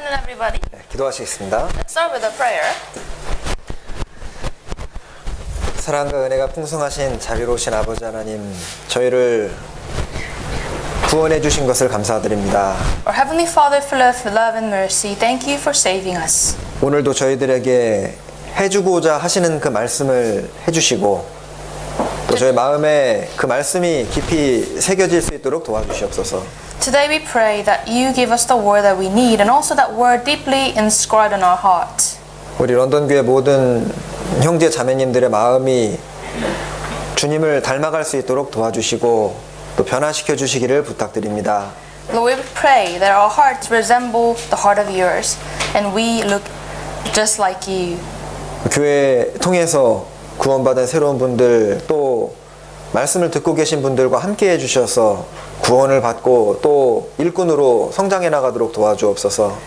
afternoon, everybody. 네, 기도하시겠습니다. Let's start with a prayer. 사랑과 은혜가 풍성하신 자비로우신 아버지 하나님, 저희를 구원해 주신 것을 감사드립니다. Our Heavenly Father, full of love and mercy, thank you for saving us. 오늘도 저희들에게 해주고자 하시는 그 말씀을 해주시고 또 저희 마음에 그 말씀이 깊이 새겨질 수 있도록 도와주시옵소서. Today we pray that you give us the word that we need and also that word deeply inscribed in our heart. 우리 런던교회 모든 형제 자매님들의 마음이 주님을 닮아갈 수 있도록 도와주시고 또 변화시켜 주시기를 부탁드립니다. Lord, we pray that our hearts resemble the heart of yours and we look just like you. 교회 통해서 구원받은 새로운 분들 또 말씀을 듣고 계신 분들과 함께 해주셔서 구원을 받고 또 일꾼으로 성장해 나가도록 도와주옵소서.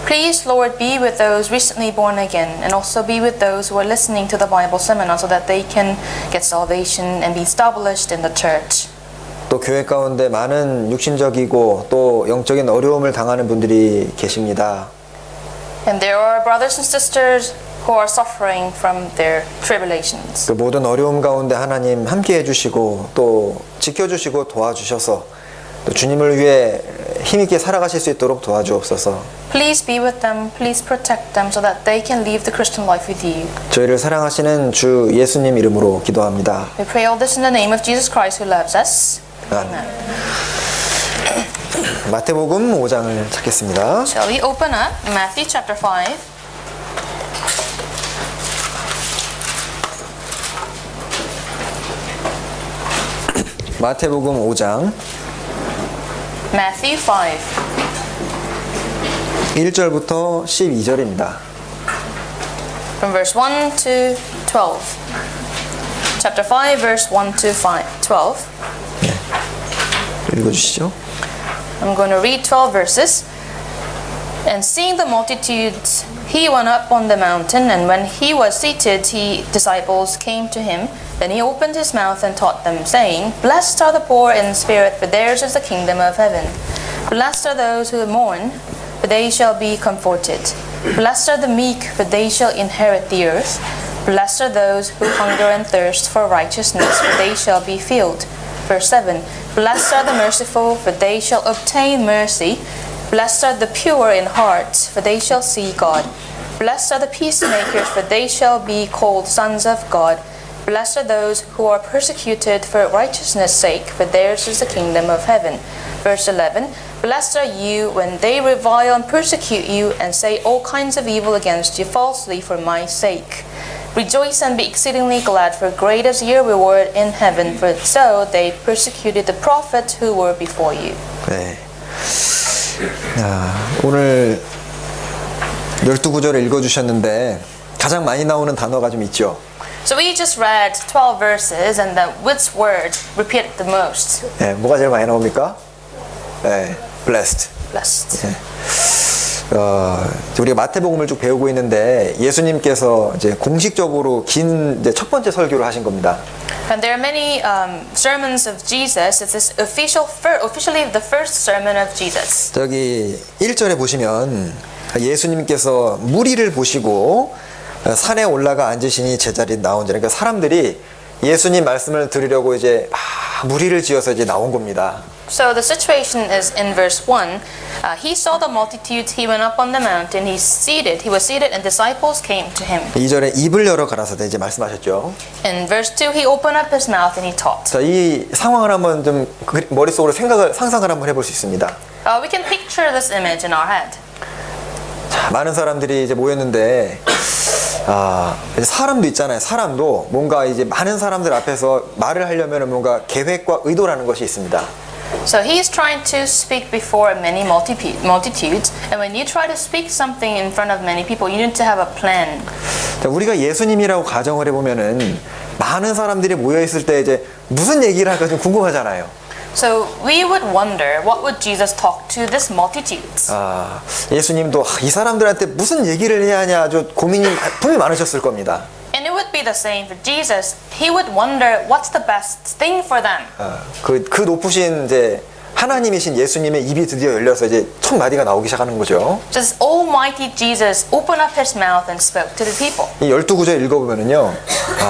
Please, Lord, be with those recently born again and also be with those who are listening to the Bible seminar so that they can get salvation and be established in the church. 또 교회 가운데 많은 육신적이고 또 영적인 어려움을 당하는 분들이 계십니다. And there are brothers and sisters who are suffering from their tribulations. 그 모든 어려움 가운데 하나님 함께 해주시고 또 지켜주시고 도와주셔서 또 주님을 위해 힘있게 살아가실 수 있도록 도와주옵소서. Please be with them, please protect them so that they can live the Christian life with you. 저희를 사랑하시는 주 예수님 이름으로 기도합니다. We pray all this in the name of Jesus Christ who loves us. 아멘. 마태복음 5장을 찾겠습니다. Shall we open up Matthew chapter 5? 마태복음 5장 Matthew 5. 1절부터 12절입니다. From verse 1 to 12. Chapter 5, verse 1 to 12. 읽어주시죠. I'm going to read 12 verses. And seeing the multitudes, he went up on the mountain, and when he was seated, his disciples came to him. Then he opened his mouth and taught them, saying, Blessed are the poor in spirit, for theirs is the kingdom of heaven. Blessed are those who mourn, for they shall be comforted. Blessed are the meek, for they shall inherit the earth. Blessed are those who hunger and thirst for righteousness, for they shall be filled. Verse 7. Blessed are the merciful, for they shall obtain mercy. Blessed are the pure in heart, for they shall see God. Blessed are the peacemakers, for they shall be called sons of God. Blessed are those who are persecuted for righteousness' sake, for theirs is the kingdom of heaven. Verse 11. Blessed are you when they revile and persecute you and say all kinds of evil against you falsely for my sake. Rejoice and be exceedingly glad, for great is your reward in heaven, for so they persecuted the prophets who were before you. 네. 오늘 12구절을 읽어주셨는데 가장 많이 나오는 단어가 좀 있죠. So we just read 12 verses and then which word repeated the most? 네, 뭐가 제일 많이 나옵니까? 네, blessed. Blessed. 네. 우리가 마태복음을 쭉 배우고 있는데 예수님께서 이제 공식적으로 긴 이제 첫 번째 설교를 하신 겁니다. And there are many sermons of Jesus. It's this officially the first sermon of Jesus. 저기 1절에 보시면 예수님께서 무리를 보시고 산에 올라가 앉으시니 제자리 나온 자리. 그러니까 사람들이 예수님 말씀을 들으려고 이제 무리를 지어서 이제 나온 겁니다. So the situation is in verse 1. He saw the multitudes, he went up on the mountain, he was seated and disciples came to him. 2절에 입을 열어 가라사대 이제 말씀하셨죠. In verse 2 he opened up his mouth and he taught. 자, 이 상황을 한번 좀 머릿속으로 상상을 한번 해볼 수 있습니다. We can picture this image in our head. 자, 많은 사람들이 이제 모였는데 이제 사람도 있잖아요. 사람도 뭔가 이제 많은 사람들 앞에서 말을 하려면 뭔가 계획과 의도라는 것이 있습니다. So he is trying to speak before many multitudes, and when you try to speak something in front of many people, you need to have a plan. 자, 우리가 예수님이라고 가정을 해보면은 많은 사람들이 모여 있을 때 이제 무슨 얘기를 할까 좀 궁금하잖아요. So we would wonder what would Jesus talk to this multitudes. 예수님도 이 사람들한테 무슨 얘기를 해야 하냐 아주 고민이 분명히 많으셨을 겁니다. And it would be the same for Jesus. He would wonder what's the best thing for them. 그 높으신 이제 하나님이신 예수님의 입이 드디어 열려서 이제 첫 마디가 나오기 시작하는 거죠. Just Almighty Jesus opened up his mouth and spoke to the people. 이 12구절 읽어보면은요,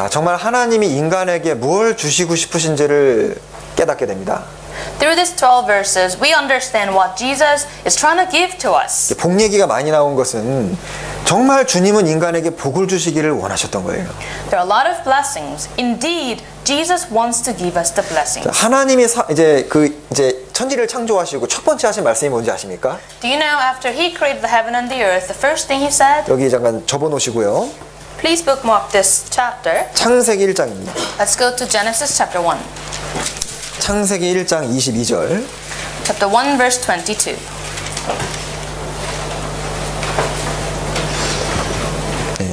정말 하나님이 인간에게 뭘 주시고 싶으신지를 깨닫게 됩니다. Through these 12 verses, we understand what Jesus is trying to give to us. 복 얘기가 많이 나온 것은 정말 주님은 인간에게 복을 주시기를 원하셨던 거예요. There are a lot of blessings. Indeed, Jesus wants to give us the blessings. 하나님이 이제 천지를 창조하시고 첫 번째 하신 말씀이 뭔지 아십니까? Do you know after he created the heaven and the earth, the first thing he said? 여기 잠깐 접어 놓으시고요. Please bookmark this chapter. 창세기 1장입니다. Let's go to Genesis chapter 1. 창세기 1장 22절. Chapter 1 verse 22.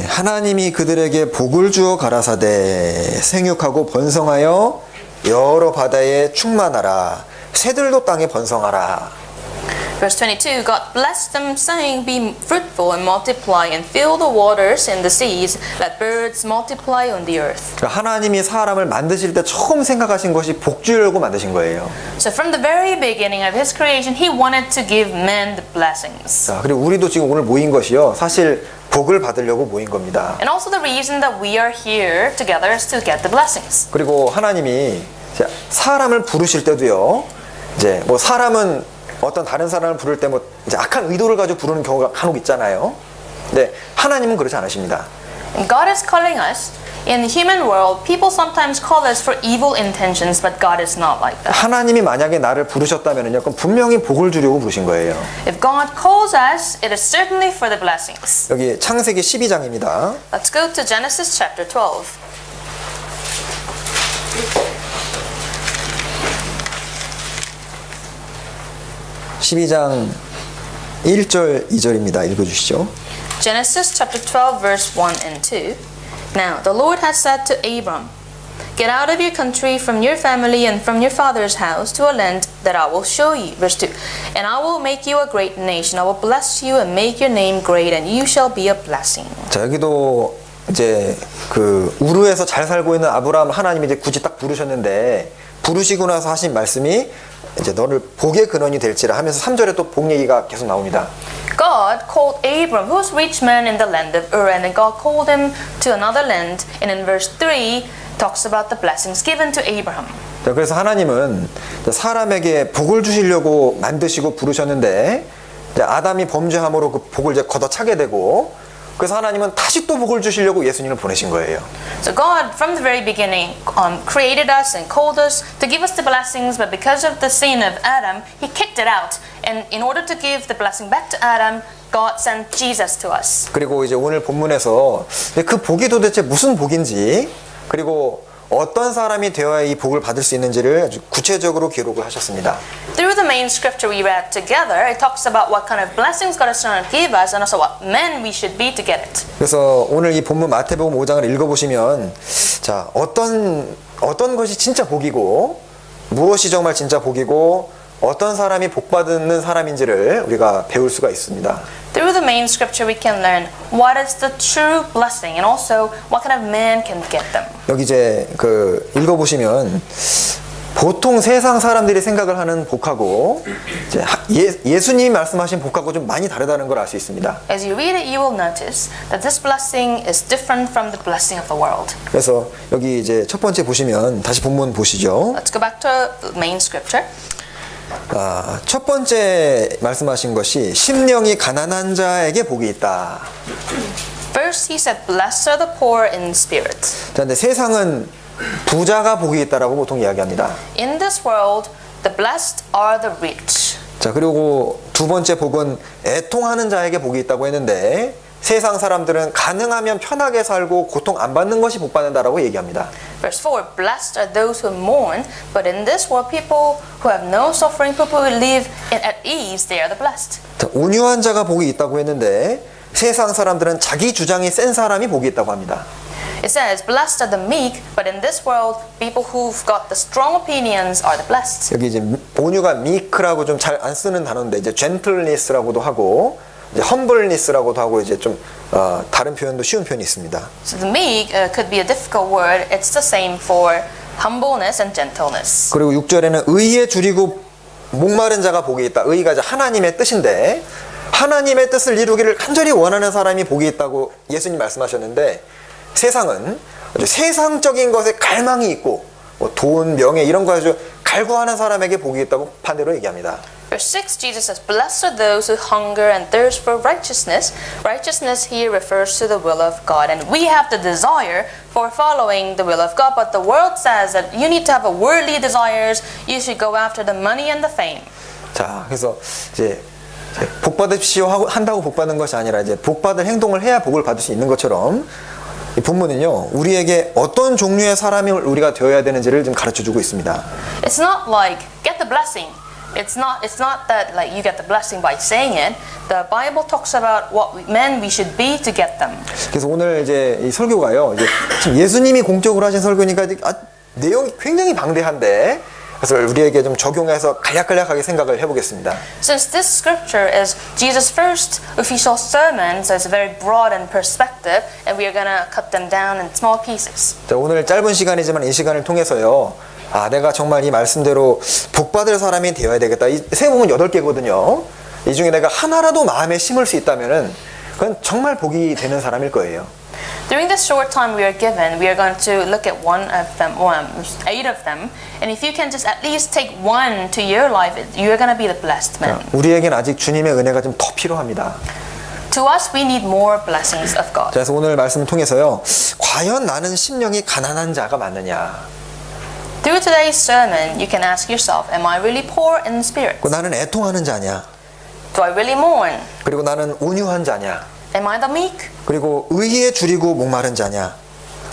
하나님이 그들에게 복을 주어 가라사대 생육하고 번성하여 여러 바다에 충만하라 새들도 땅에 번성하라. Verse 22, God blessed them, saying, Be fruitful and multiply, and fill the waters and the seas, let birds multiply on the earth. 그러니까 하나님이 사람을 만드실 때 처음 생각하신 것이 복 주려고 만드신 거예요. So from the very beginning of His creation, He wanted to give men the blessings. 자, 그리고 우리도 지금 오늘 모인 것이요, 사실 복을 받으려고 모인 겁니다. And also the reason that we are here together is to get the blessings. 그리고 하나님이 사람을 부르실 때도요, 이제 뭐 사람은 어떤 다른 사람을 부를 때 뭐 이제 악한 의도를 가지고 부르는 경우가 간혹 있잖아요. 근데 하나님은 그렇지 않으십니다. And God is calling us. In the human world, people sometimes call us for evil intentions, but God is not like that. 하나님이 만약에 나를 부르셨다면요, 그럼 분명히 복을 주려고 부르신 거예요. If God calls us, it is certainly for the blessings. 여기 창세기 12장입니다. Let's go to Genesis chapter 12. (12장) 1절 2절입니다. 읽어주시죠. Genesis chapter 12 verse 1 and 2. Now the Lord had said to Abram, Get out of your country, from your family, and from your father's house to a land that I will show you. Verse 2. And I will make you a great nation. I will bless you and make your name great, and you shall be a blessing. 자, 여기도 이제 그 우르에서 잘 살고 있는 아브라함 하나님이 이제 굳이 딱 부르셨는데, 부르시고 나서 하신 말씀이 이제 너를 복의 근원이 될지라 하면서 3절에 또 복 얘기가 계속 나옵니다. God called Abram, who was a rich man in the land of Ur, and then God called him to another land. And in verse 3 talks about the blessings given to Abraham. 자, 그래서 하나님은 사람에게 복을 주시려고 만드시고 부르셨는데, 이제 아담이 범죄함으로 그 복을 이제 걷어차게 되고, 그래서 하나님은 다시 또 복을 주시려고 예수님을 보내신 거예요. So God, from the very beginning, created us and called us to give us the blessings, but because of the sin of Adam, He kicked it out. And in order to give the blessing back to Adam, God sent Jesus to us. 그리고 이제 오늘 본문에서 그 복이 도대체 무슨 복인지, 그리고 어떤 사람이 되어야 이 복을 받을 수 있는지를 아주 구체적으로 기록을 하셨습니다. Through the main scripture we read together, it talks about what kind of blessings God is trying to give us and also what men we should be to get it. 그래서 오늘 이 본문 마태복음 5장을 읽어보시면, 자, 어떤 것이 진짜 복이고, 무엇이 정말 진짜 복이고, 어떤 사람이 복받는 사람인지를 우리가 배울 수가 있습니다. Through the main scripture we can learn what is the true blessing and also what kind of man can get them. 여기 이제 그 읽어보시면 보통 세상 사람들이 생각을 하는 복하고 이제 예수님이 말씀하신 복하고 좀 많이 다르다는 걸 알 수 있습니다. As you read it, you will notice that this blessing is different from the blessing of the world. 그래서 여기 이제 첫 번째 보시면 다시 본문 보시죠. Let's go back to the main scripture. 첫 번째 말씀하신 것이 심령이 가난한 자에게 복이 있다. First, he said, "Blessed are the poor in spirit." 자, 근데 세상은 부자가 복이 있다라고 보통 이야기합니다. In this world, the blessed are the rich. 자, 그리고 두 번째 복은 애통하는 자에게 복이 있다고 했는데, 세상 사람들은 가능하면 편하게 살고 고통 안 받는 것이 복 받는다라고 얘기합니다. Verse 4, blessed are those who mourn, but in this world people who have no suffering, people who live at ease, they are the blessed. 자, 온유한 자가 복이 있다고 했는데, 세상 사람들은 자기 주장이 센 사람이 복이 있다고 합니다. It says, blessed are the meek, but in this world people who've got the strong opinions are the blessed. 여기 이제 온유가 meek라고 좀 잘 안 쓰는 단어인데, 이제 gentleness라고도 하고, 이제 humbleness라고도 하고, 이제 좀 다른 표현도 쉬운 표현이 있습니다. So the meek could be a difficult word. It's the same for humbleness and gentleness. 그리고 6절에는 의에 줄이고 목마른 자가 복이 있다. 의가 이제 하나님의 뜻인데, 하나님의 뜻을 이루기를 간절히 원하는 사람이 복이 있다고 예수님 말씀하셨는데 세상은 아주 세상적인 것에 갈망이 있고 뭐 돈, 명예 이런 거 아주 갈구하는 사람에게 복이 있다고 반대로 얘기합니다. Verse 6, Jesus says, Blessed are those who hunger and thirst for righteousness. Righteousness here refers to the will of God. And we have the desire for following the will of God. But the world says that you need to have a worldly desires. You should go after the money and the fame. 자, 그래서 이제 복 받으십시오 한다고 복 받는 것이 아니라 이제 복 받을 행동을 해야 복을 받을 수 있는 것처럼 이 본문은요 우리에게 어떤 종류의 사람이 우리가 되어야 되는지를 좀 가르쳐 주고 있습니다. It's not like get the blessing. It's not that like you get the blessing by saying it. The Bible talks about what men we should be to get them. 그래서 오늘 이제 이 설교가요 이제 지금 예수님이 공적으로 하신 설교니까 내용이 굉장히 방대한데. 그래서 우리에게 좀 적용해서 간략간략하게 생각을 해보겠습니다. Since this scripture is Jesus' first official sermon, so it's very broad in perspective, and we are gonna cut them down in small pieces. 자, 오늘 짧은 시간이지만 이 시간을 통해서요, 내가 정말 이 말씀대로 복 받을 사람이 되어야 되겠다. 이 세복은 8개거든요. 이 중에 내가 하나라도 마음에 심을 수 있다면은 그건 정말 복이 되는 사람일 거예요. During this short time we are given, we are going to look at 8 of them, and if you can just at least take one to your life, you are going to be the blessed man. 우리에겐 아직 주님의 은혜가 좀 더 필요합니다. To us, we need more blessings of God. 그래서 오늘 말씀을 통해서요, 과연 나는 심령이 가난한 자가 맞느냐? Through today's sermon, you can ask yourself, am I really poor in spirit? 나는 애통하는 자냐? Do I really mourn? 그리고 나는 온유한 자냐? Am I the meek? 그리고 의에 줄이고 목마른 자냐?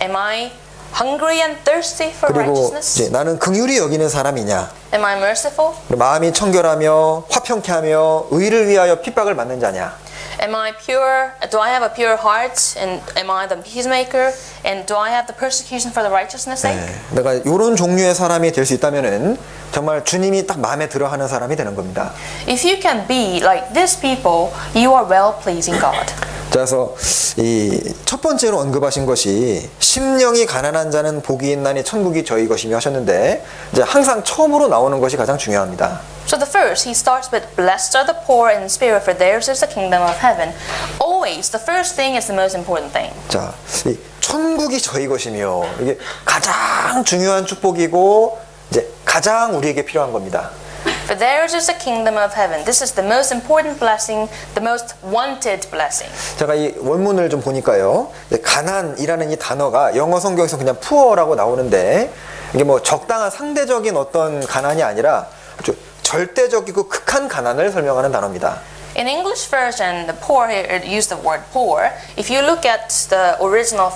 Am I hungry and thirsty for 그리고 righteousness? 이제 나는 긍휼히 여기는 사람이냐? Am I merciful? 마음이 청결하며 화평케 하며 의를 위하여 핍박을 받는 자냐? Am I pure? Do I have a pure heart? And am I the peacemaker? And do I have the persecution for the righteousness' sake? 내가 이런 종류의 사람이 될 수 있다면은 정말 주님이 딱 마음에 들어하는 사람이 되는 겁니다. If you can be like these people, you are well pleasing God. 그래서 이 첫 번째로 언급하신 것이 심령이 가난한 자는 복이 있나니 천국이 저희 것이며 하셨는데 이제 항상 처음으로 나오는 것이 가장 중요합니다. So the first, he starts with, Blessed are the poor in spirit, for theirs is the kingdom of heaven. Always, the first thing is the most important thing. 자, 이 천국이 저희 것이며 이게 가장 중요한 축복이고 이제 가장 우리에게 필요한 겁니다. For theirs is the kingdom of heaven. This is the most important blessing, the most wanted blessing. 제가 이 원문을 좀 보니까요, 가난이라는 이 단어가 영어 성경에서 그냥 poor라고 나오는데 이게 뭐 적당한 상대적인 어떤 가난이 아니라 아주 절대적이고 극한 가난을 설명하는 단어입니다. In English version, the poor here use the word poor. If you look at the original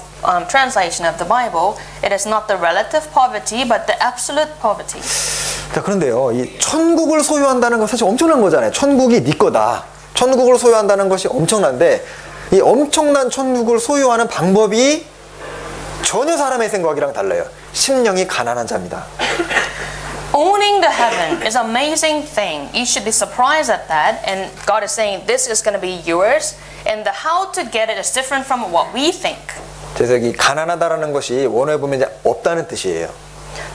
translation of the Bible, it is not the relative poverty, but the absolute poverty. 자, 그런데요, 이 천국을 소유한다는 건 사실 엄청난 거잖아요. 천국이 네 거다. 천국을 소유한다는 것이 엄청난데 이 엄청난 천국을 소유하는 방법이 전혀 사람의 생각이랑 달라요. 심령이 가난한 자입니다. Owning the heaven is an amazing thing. You should be surprised at that. And God is saying this is going to be yours. And the how to get it is different from what we think. 그래서 이 가난하다라는 것이 원어에 보면 이제 없다는 뜻이에요.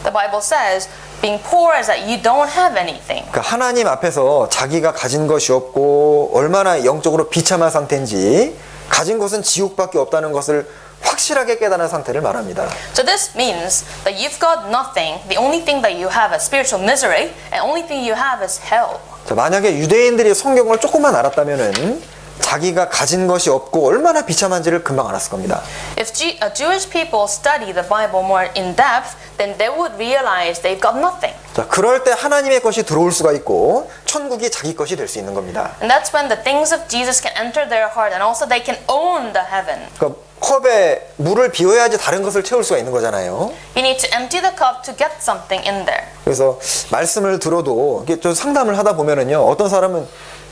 The Bible says being poor is that you don't have anything. 그러니까 하나님 앞에서 자기가 가진 것이 없고 얼마나 영적으로 비참한 상태인지 가진 것은 지옥밖에 없다는 것을 확실하게 깨달은 상태를 말합니다. So this means that you've got nothing. The only thing that you have is spiritual misery, and only thing you have is hell. 자, 만약에 유대인들이 성경을 조금만 알았다면은 자기가 가진 것이 없고 얼마나 비참한지를 금방 알았을 겁니다. If Jewish people study the Bible more in depth, then they would realize they've got nothing. 자, 그럴 때 하나님의 것이 들어올 수가 있고 천국이 자기 것이 될 수 있는 겁니다. And that's when the things of Jesus can enter their heart, and also they can own the heaven. 그러니까 컵에 물을 비워야지 다른 것을 채울 수가 있는 거잖아요. You need to empty the cup to get something in there. 그래서 말씀을 들어도 이게 좀 상담을 하다 보면은요, 어떤 사람은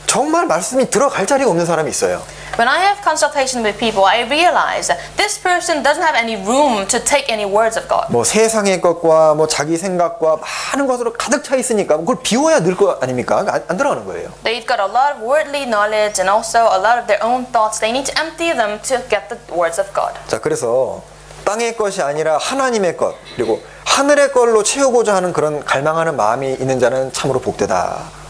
정말 말씀이 들어갈 자리가 없는 사람이 있어요. When I have consultation with people, I realize that this person doesn't have any room to take any words of God. 뭐 세상의 것과 뭐 자기 생각과 많은 것으로 가득 차 있으니까 그걸 비워야 늘 거 아닙니까? 안 들어가는 거예요. They've got a lot of worldly knowledge and also a lot of their own thoughts. They need to empty them to get the words of God. 자, 그래서 땅의 것이 아니라 하나님의 것 그리고 하늘의 걸로 채우고자 하는 그런 갈망하는 마음이 있는 자는 참으로 복되다.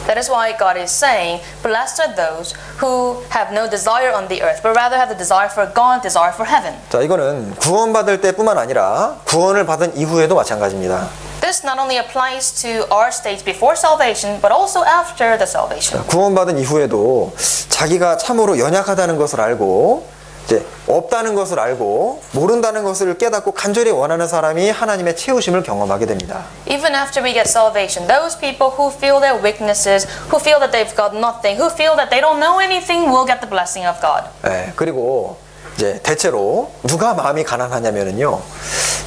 That is why God is saying, blessed are those who have no desire on the earth, but rather have the desire for God, desire for heaven. 자, 이거는 구원받을 때뿐만 아니라 구원을 받은 이후에도 마찬가지입니다. This not only applies to our stage before salvation, but also after the salvation. 구원받은 이후에도 자기가 참으로 연약하다는 것을 알고 이제 없다는 것을 알고 모른다는 것을 깨닫고 간절히 원하는 사람이 하나님의 채우심을 경험하게 됩니다. Even after we get salvation, those people who feel their weaknesses, who feel that they've got nothing, who feel that they don't know anything, will get the blessing of God. 네, 그리고 이제 대체로 누가 마음이 가난하냐면은요,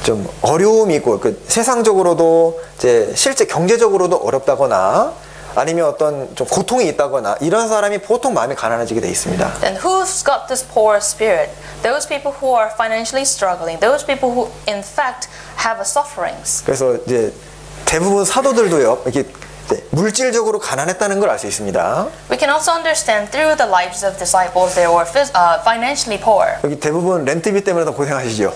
좀 어려움이 있고 그 세상적으로도 이제 실제 경제적으로도 어렵다거나 아니면 어떤 좀 고통이 있다거나 이런 사람이 보통 마음이 가난해지게 돼 있습니다. Then who's got this poor spirit? Those people who are financially struggling, those people who in fact have a sufferings. 그래서 이제 대부분 사도들도요, 이렇게 물질적으로 가난했다는 걸 알 수 있습니다. We can also understand through the lives of disciples they were financially poor. 여기 대부분 렌트비 때문에 더 고생하시죠.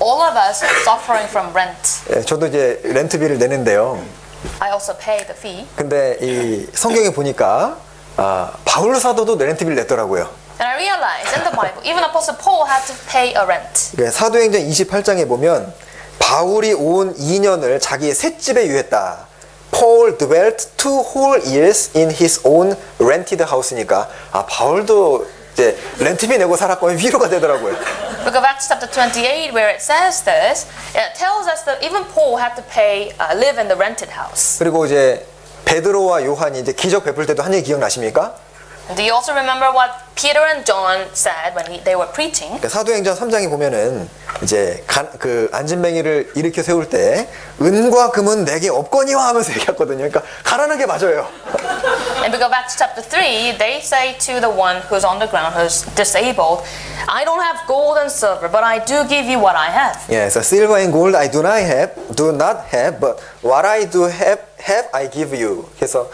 All of us are suffering from rent. 예, 저도 이제 렌트비를 내는데요. I also pay the fee. 근데 이 성경에 보니까 바울 사도도 렌트비를 냈더라고요. And I realized in the Bible, even Apostle Paul had to pay a rent. 사도행전 28장에 보면 바울이 온 2년을 자기의 셋집에 유했다. Paul dwelt 2 whole years in his own rented house니까 바울도 이제 렌트비 내고 살았고 위로가 되더라고요. Book of Acts chapter 28, where it says this, it tells us that even Paul had to pay, live in the rented house. 그리고 이제 베드로와 요한이 이제 기적 베풀 때도 한 얘기 기억나십니까? Do you also remember what Peter and John said when they were preaching? 사도행전 3장에 보면은 이제 그 안진뱅이를 일으켜 세울 때 은과 금은 내게 없거니와 하면서 얘기했거든요. 그러니까 가난한 게 맞아요. In Book of Acts chapter 3, they say to the one who's on the ground, who's disabled, I don't have gold and silver, but I do give you what I have. 예, so silver and gold I do not have, but what I do have I give you. 그래서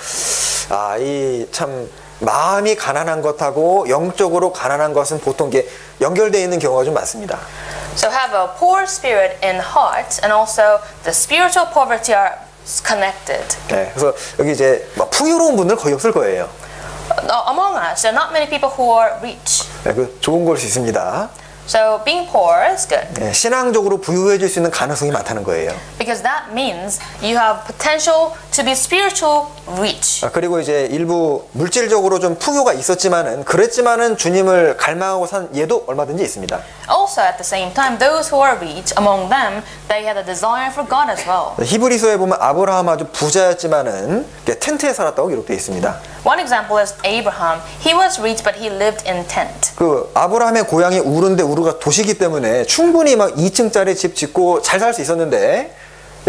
이 참 마음이 가난한 것하고 영적으로 가난한 것은 보통 게 연결되어 있는 경우가 좀 많습니다. So have a poor spirit in heart, and also the spiritual poverty are connected. 네, 그래서 여기 이제 풍요로운 분들 거의 없을 거예요. Among us, there are not many people who are rich. 네, 그 좋은 걸 수 있습니다. So being poor is good. 네, 신앙적으로 부유해질 수 있는 가능성이 많다는 거예요. Because that means you have potential to be spiritual rich. 그리고 이제 일부 물질적으로 좀 풍요가 있었지만은 그랬지만은 주님을 갈망하고 산 예도 얼마든지 있습니다. Also at the same time, those who are rich, among them, they had a desire for God as well. 히브리서에 보면 아브라함 아주 부자였지만은 텐트에 살았다고 기록되어 있습니다. One example is Abraham. He was rich, but he lived in tent. 그 아브라함의 고향이 우르인데 우르가 도시기 때문에 충분히 막 2층짜리 집 짓고 잘 살 수 있었는데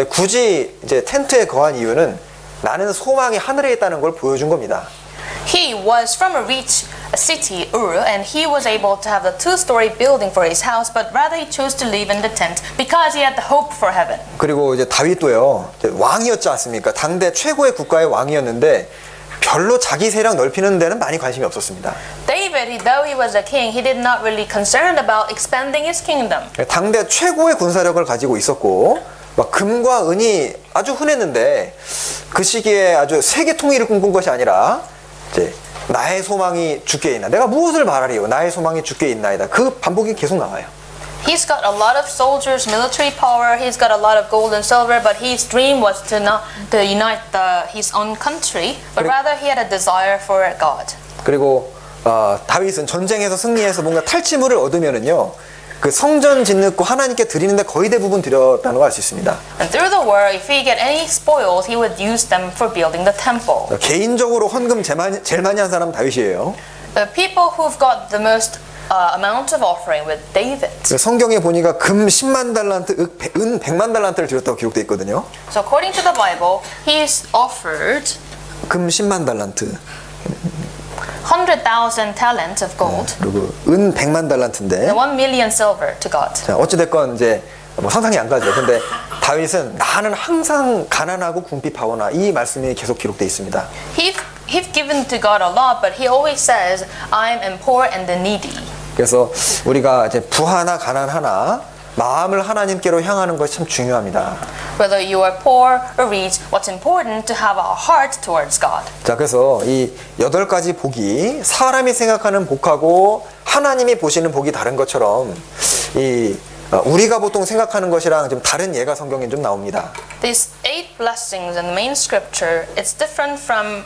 굳이 이제 텐트에 거한 이유는 나는 소망이 하늘에 있다는 걸 보여준 겁니다. He was from a rich city, Ur, and he was able to have a 2-story building for his house, but rather he chose to live in the tent because he had the hope for heaven. 그리고 이제 다윗도요, 왕이었지 않습니까? 당대 최고의 국가의 왕이었는데 별로 자기 세력 넓히는 데는 많이 관심이 없었습니다. David, though he was a king, he did not really concerned about expanding his kingdom. 당대 최고의 군사력을 가지고 있었고 막 금과 은이 아주 흔했는데 그 시기에 아주 세계 통일을 꿈꾼 것이 아니라 이제 나의 소망이 주께 있나, 내가 무엇을 바라리요, 나의 소망이 주께 있나이다. 그 반복이 계속 나와요. He's got a lot of soldiers, military power. He's got a lot of gold and silver, but his dream was to not to unite his own country, but rather he had a desire for God. 그리고 다윗은 전쟁에서 승리해서 뭔가 탈취물을 얻으면은요, 그 성전 짓고 하나님께 드리는데 거의 대부분 드렸다는 걸 알 수 있습니다. And through the war, if he get any spoils, he would use them for building the temple. 개인적으로 헌금 제일 많이 한 사람은 다윗이에요. The people who've got the most amount of offering with David. 성경에 보니까 금 10만 달란트, 은 100만 달란트를 드렸다고 기록되어 있거든요. So according to the Bible, he's offered 금 10만 달란트. 100,000 talents of gold. 그리고 은 100만 달란트인데. And 1 million silver to God. 자, 어찌 됐건 이제 뭐 상상이 안 가죠. 근데 다윗은 나는 항상 가난하고 궁핍하오나, 이 말씀이 계속 기록되어 있습니다. He's given to God a lot, but he always says, "I am poor and the needy." 그래서 우리가 이제 부하나 가난하나 마음을 하나님께로 향하는 것이 참 중요합니다. Whether you are poor or rich, what's important to have our heart towards God. 자, 그래서 이 8가지 복이 사람이 생각하는 복하고 하나님이 보시는 복이 다른 것처럼 우리가 보통 생각하는 것이랑 좀 다른 예가 성경에 좀 나옵니다. These 8 blessings in the main scripture, it's different from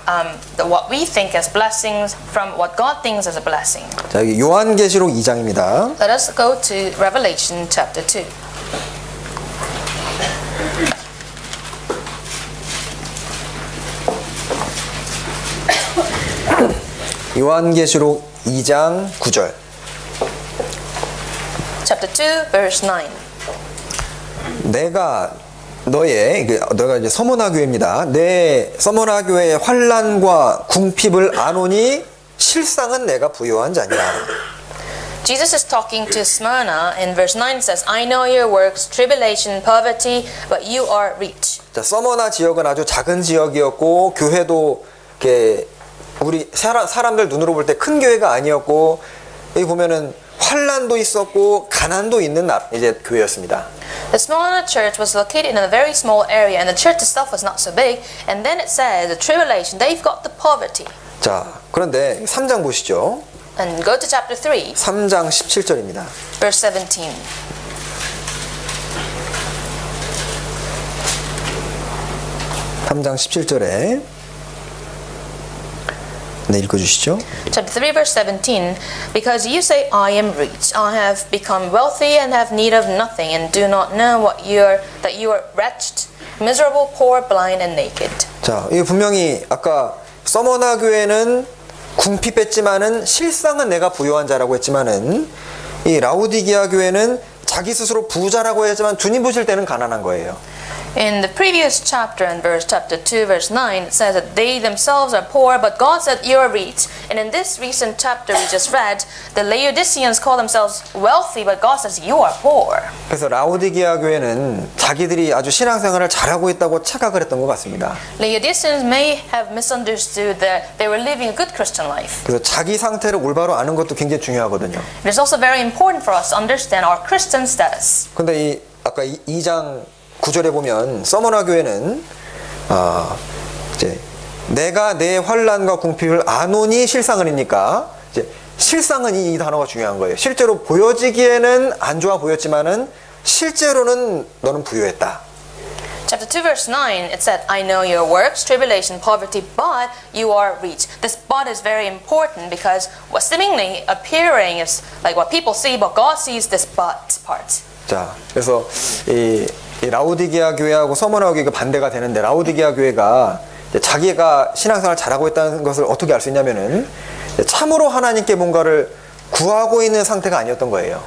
what we think as blessings from what God thinks as a blessing. 자, 여기 요한계시록 2장입니다. Let us go to Revelation chapter 2. 요한계시록 2장 9절. Chapter 2, verse 9. 내가 너가 이제 서머나 교회입니다. 내 서머나 교회의 환난과 궁핍을 아노니 실상은 내가 부요한 자니라. Jesus is talking to Smyrna. In verse 9 it says, I know your works, tribulation, poverty, but you are rich. 자, 서머나 지역은 아주 작은 지역이었고 교회도 이렇게 우리 사람들 눈으로 볼 때 큰 교회가 아니었고 여기 보면은 환난도 있었고 가난도 있는 이제 교회였습니다. The Smyrna church was located in a very small area, and the church itself was not so big. And then it says the tribulation. They've got the poverty. 자, 그런데 3장 보시죠. And go to chapter 3, 3장 17절입니다. verse 17. (3장 17절에) 네, 읽어주시죠. Chapter 3, verse 17. Because you say, I am rich, I have become wealthy and have need of nothing, and do not know that you are wretched, miserable, poor, blind, and naked. 자, 이게 분명히 아까 서머나 교회는 궁핍했지만은 실상은 내가 부요한 자라고 했지만은 이 라오디게아 교회는 자기 스스로 부자라고 했지만 주님 보실 때는 가난한 거예요. In the previous chapter, in chapter 2, verse 9, it says that they themselves are poor, but God said you are rich. And in this recent chapter we just read, the Laodiceans call themselves wealthy, but God says you are poor. 그래서 라오디게아 교회는 자기들이 아주 신앙생활을 잘하고 있다고 착각을 했던 것 같습니다. Laodiceans may have misunderstood that they were living a good Christian life. 그래서 자기 상태를 올바로 아는 것도 굉장히 중요하거든요. It is also very important for us to understand our Christian status. 근데 아까 2장 9절에 보면 서머나 교회는 이제 내가 내 환난과 궁핍을 아노니 실상은이니까 이제 실상은 이 단어가 중요한 거예요. 실제로 보여지기에는 안 좋아 보였지만은 실제로는 너는 부유했다. Chapter 2, verse 9, it said, I know your works, tribulation, poverty, but you are rich. This but is very important because what seemingly appearing is like what people see, but God sees this but part. 자, 그래서 이 라오디게아 교회하고 서머나 교회가 반대가 되는데 라오디게아 교회가 자기가 신앙생활 잘하고 있다는 것을 어떻게 알 수 있냐면은 참으로 하나님께 뭔가를 구하고 있는 상태가 아니었던 거예요.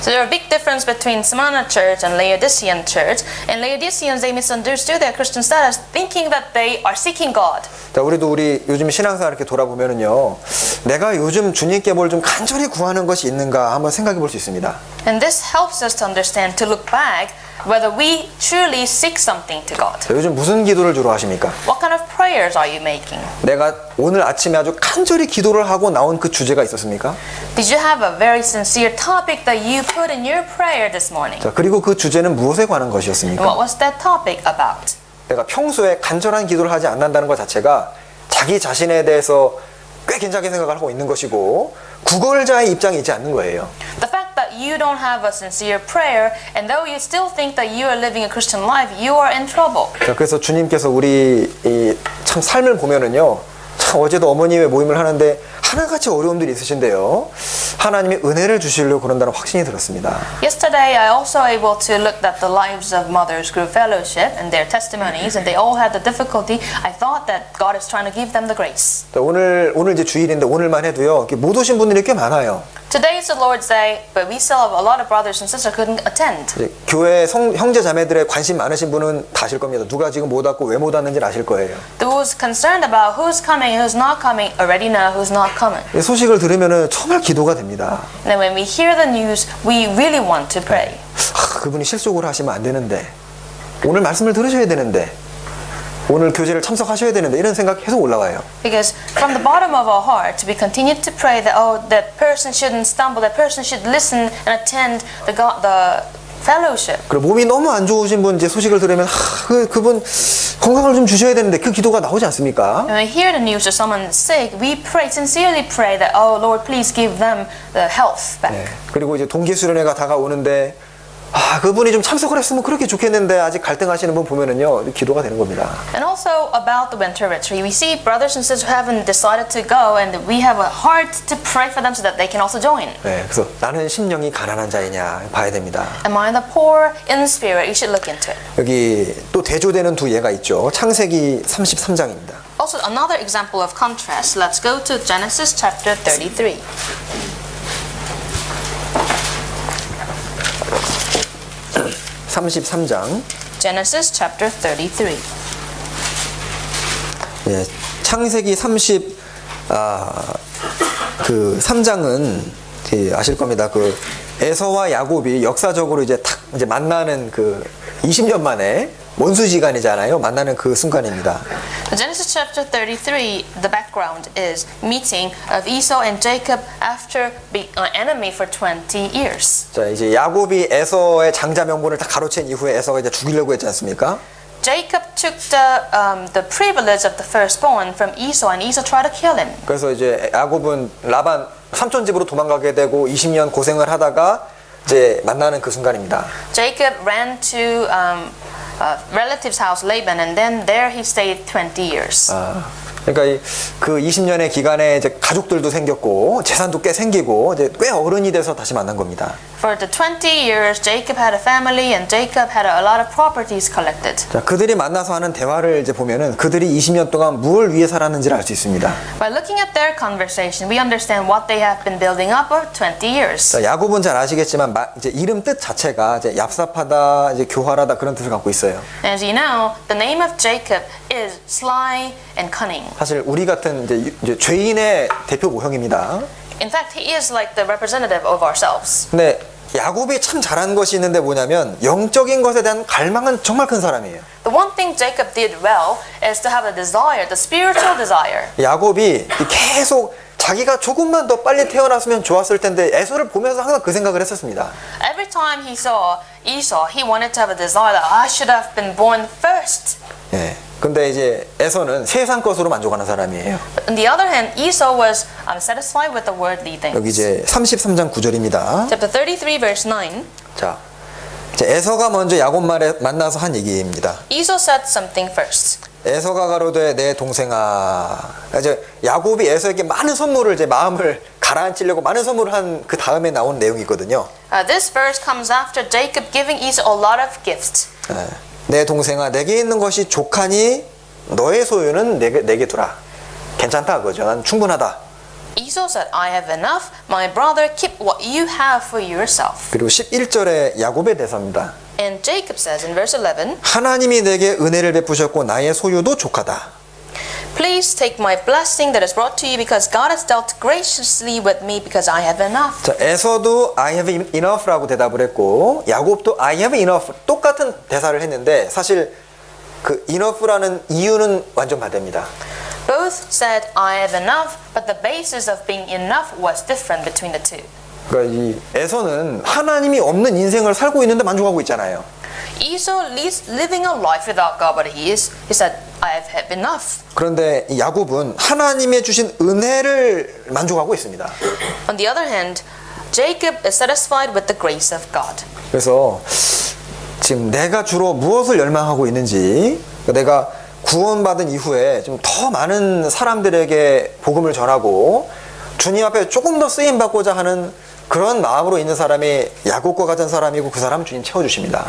So there are a big difference between Smyrna church and Laodicean church. And Laodiceans, they misunderstood their Christian status, thinking that they are seeking God. 자, 우리도 요즘 신앙생활 이렇게 돌아보면은요, 내가 요즘 주님께 뭘 좀 간절히 구하는 것이 있는가 한번 생각해 볼 수 있습니다. And this helps us to understand, to look back, whether we truly seek something to God. 자, 요즘 무슨 기도를 주로 하십니까? What kind of prayers are you making? 내가 오늘 아침에 아주 간절히 기도를 하고 나온 그 주제가 있었습니까? Did you have a very sincere topic that you put in your prayer this morning? 자, 그리고 그 주제는 무엇에 관한 And 것이었습니까? what was that topic about? 내가 평소에 간절한 기도를 하지 않는다는 것 자체가 자기 자신에 대해서 꽤 괜찮게 생각을 하고 있는 것이고 구걸자의 입장이 있지 않는 거예요. The fact that you don't have a sincere prayer, and though you still think that you are living a Christian life, you are in trouble. 자, 그래서 주님께서 우리 참 삶을 보면은요, 참 어제도 어머님의 모임을 하는데 하나같이 어려움들이 있으신데요, 하나님이 은혜를 주시려고 그런다는 확신이 들었습니다. Yesterday, I also able to look at the lives of Mothers Group Fellowship and their testimonies, and they all had the difficulty. I thought that God is trying to give them the grace. 자, 오늘 이제 주일인데 오늘만 해도요, 못 오신 분들이 꽤 많아요. Today is the Lord's Day, but we still have a lot of brothers and sisters who couldn't attend. 교회 형제 자매들의 관심 많으신 분은 다 아실 겁니다. 누가 지금 못 왔고 왜 못 왔는지 아실 거예요. Those concerned about who's coming, who's not coming, already know who's not coming. 이 소식을 들으면은 정말 기도가 됩니다. And when we hear the news, we really want to pray. 그분이 실속으로 하시면 안 되는데, 오늘 말씀을 들으셔야 되는데, 오늘 교제를 참석하셔야 되는데, 이런 생각 계속 올라와요. Because from the bottom of our heart, we continue to pray that that person shouldn't stumble, that person should listen and attend fellowship. 그리고 몸이 너무 안 좋으신 분 이제 소식을 들으면 그분 건강을 좀 주셔야 되는데 그 기도가 나오지 않습니까? When we hear the news of someone sick, we sincerely pray that, oh Lord, please give them the health back. 네. 그리고 이제 동계 수련회가 다가오는데 그분이 좀 참석을 했으면 그렇게 좋겠는데 아직 갈등하시는 분 보면은요 기도가 되는 겁니다. And also about the winter retreat, we see brothers and sisters who haven't decided to go, and we have a heart to pray for them so that they can also join. 네, 그래서 나는 심령이 가난한 자이냐 봐야 됩니다. Am I the poor in spirit? You should look into it. 여기 또 대조되는 두 예가 있죠. 창세기 33장입니다. Also, another example of contrast. Let's go to Genesis chapter 33. Genesis chapter 33. 예, 창세기 3장은 아실 겁니다. 그 에서와 야곱이 역사적으로 이제 만나는 그 20년 만에 원수지간이잖아요. 만나는 그 순간입니다. Genesis chapter 33, the background is meeting of Esau and Jacob after being an enemy for 20 years. 자, 이제 야곱이 에서의 장자 명분을 다 가로챈 이후에 에서가 이제 죽이려고 했지 않습니까? Jacob took the privilege of the firstborn from Esau, and Esau tried to kill him. 그래서 이제 야곱은 라반 삼촌 집으로 도망가게 되고 20년 고생을 하다가 이제 만나는 그 순간입니다. Jacob ran to relative's house, Laban, and then there he stayed 20 years. 그러니까 그 20년의 기간에 이제 가족들도 생겼고 재산도 꽤 생기고 이제 꽤 어른이 돼서 다시 만난 겁니다. For the 20 years, Jacob had a family, and Jacob had a lot of properties collected. 자, 그들이 만나서 하는 대화를 이제 보면은 그들이 20년 동안 뭘 위해 살았는지를 알 수 있습니다. By looking at their conversation, we understand what they have been building up over 20 years. 자, 야곱은 잘 아시겠지만 이제 이름 뜻 자체가 이제 얍삽하다, 이제 교활하다 그런 뜻을 갖고 있어요. As you know, the name of Jacob is sly and cunning. 사실 우리 같은 이제 죄인의 대표 모형입니다. In fact, he is like the representative of ourselves. 근데 야곱이 참 잘한 것이 있는데 뭐냐면 영적인 것에 대한 갈망은 정말 큰 사람이에요. The one thing Jacob did well is to have a desire, the spiritual desire. 야곱이 계속 자기가 조금만 더 빨리 태어났으면 좋았을 텐데 에서를 보면서 항상 그 생각을 했었습니다. Every time he saw Esau, he wanted to have a desire that I should have been born first. 예. 근데 이제 에서는 세상 것으로 만족하는 사람이에요. On the other hand, Esau was satisfied with the worldly things. 여기 이제 33장 9절입니다. Chapter 33, verse 9. 자, 이제 에서가 먼저 야곱 말에 만나서 한 얘기입니다. Esau said something first. 에서가 가로되 내 동생아. 이제 야곱이 에서에게 많은 선물을 이제 마음을 가라앉히려고 많은 선물을 한 그 다음에 나온 내용이거든요. This verse comes after Jacob giving Esau a lot of gifts. 예. 내 동생아, 내게 있는 것이 족하니 너의 소유는 내게 두라. 괜찮다 그거죠. 난 충분하다. Esau said, I have enough. My brother, keep what you have for yourself. 그리고 11절에 야곱의 대사입니다. And Jacob says in verse 11, 하나님이 내게 은혜를 베푸셨고 나의 소유도 족하다. Please take my blessing that is brought to you because God has dealt graciously with me because I have enough. 자, 에서도 I have enough라고 대답을 했고 야곱도 I have enough 똑같은 대사를 했는데 사실 그 enough라는 이유는 완전 반대입니다. Both said I have enough, but the basis of being enough was different between the two. 그러니까 이 에서는 하나님이 없는 인생을 살고 있는데 만족하고 있잖아요. Esau is living a life without God, but he said, I have had enough. 그런데 이 야곱은 하나님의 주신 은혜를 만족하고 있습니다. On the other hand, Jacob is satisfied with the grace of God. 그래서 지금 내가 주로 무엇을 열망하고 있는지, 내가 구원받은 이후에 좀 더 많은 사람들에게 복음을 전하고 주님 앞에 조금 더 쓰임 받고자 하는 그런 마음으로 있는 사람이 야곱과 같은 사람이고 그 사람 주님 채워주십니다.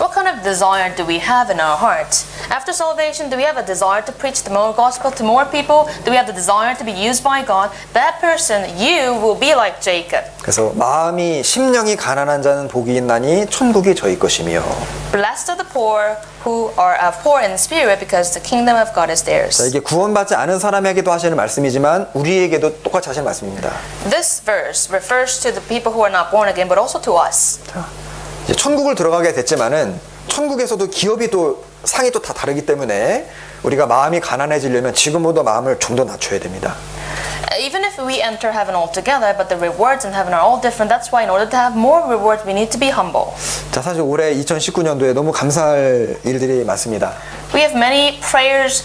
What kind of desire do we have in our heart? After salvation, do we have a desire to preach the more gospel to more people? Do we have the desire to be used by God? That person, you will be like Jacob. 그래서 마음이 심령이 가난한 자는 복이 있나니 천국이 저희 것이며. Blessed are the poor who are poor in spirit because the kingdom of God is theirs. 자, 이게 구원받지 않은 사람에게도 하시는 말씀이지만 우리에게도 똑같이 하시는 말씀입니다. This verse refers to the people who are not born again, but also to us. 자, 이제 천국을 들어가게 됐지만은 천국에서도 기업이 또 상이 또 다 다르기 때문에 우리가 마음이 가난해지려면 지금보다 마음을 좀 더 낮춰야 됩니다. Even if we enter heaven altogether, but the rewards in heaven are all different. That's why in order to have more rewards, we need to be humble. 자, 사실 올해 2019년도에 너무 감사할 일들이 많습니다. We have many prayers,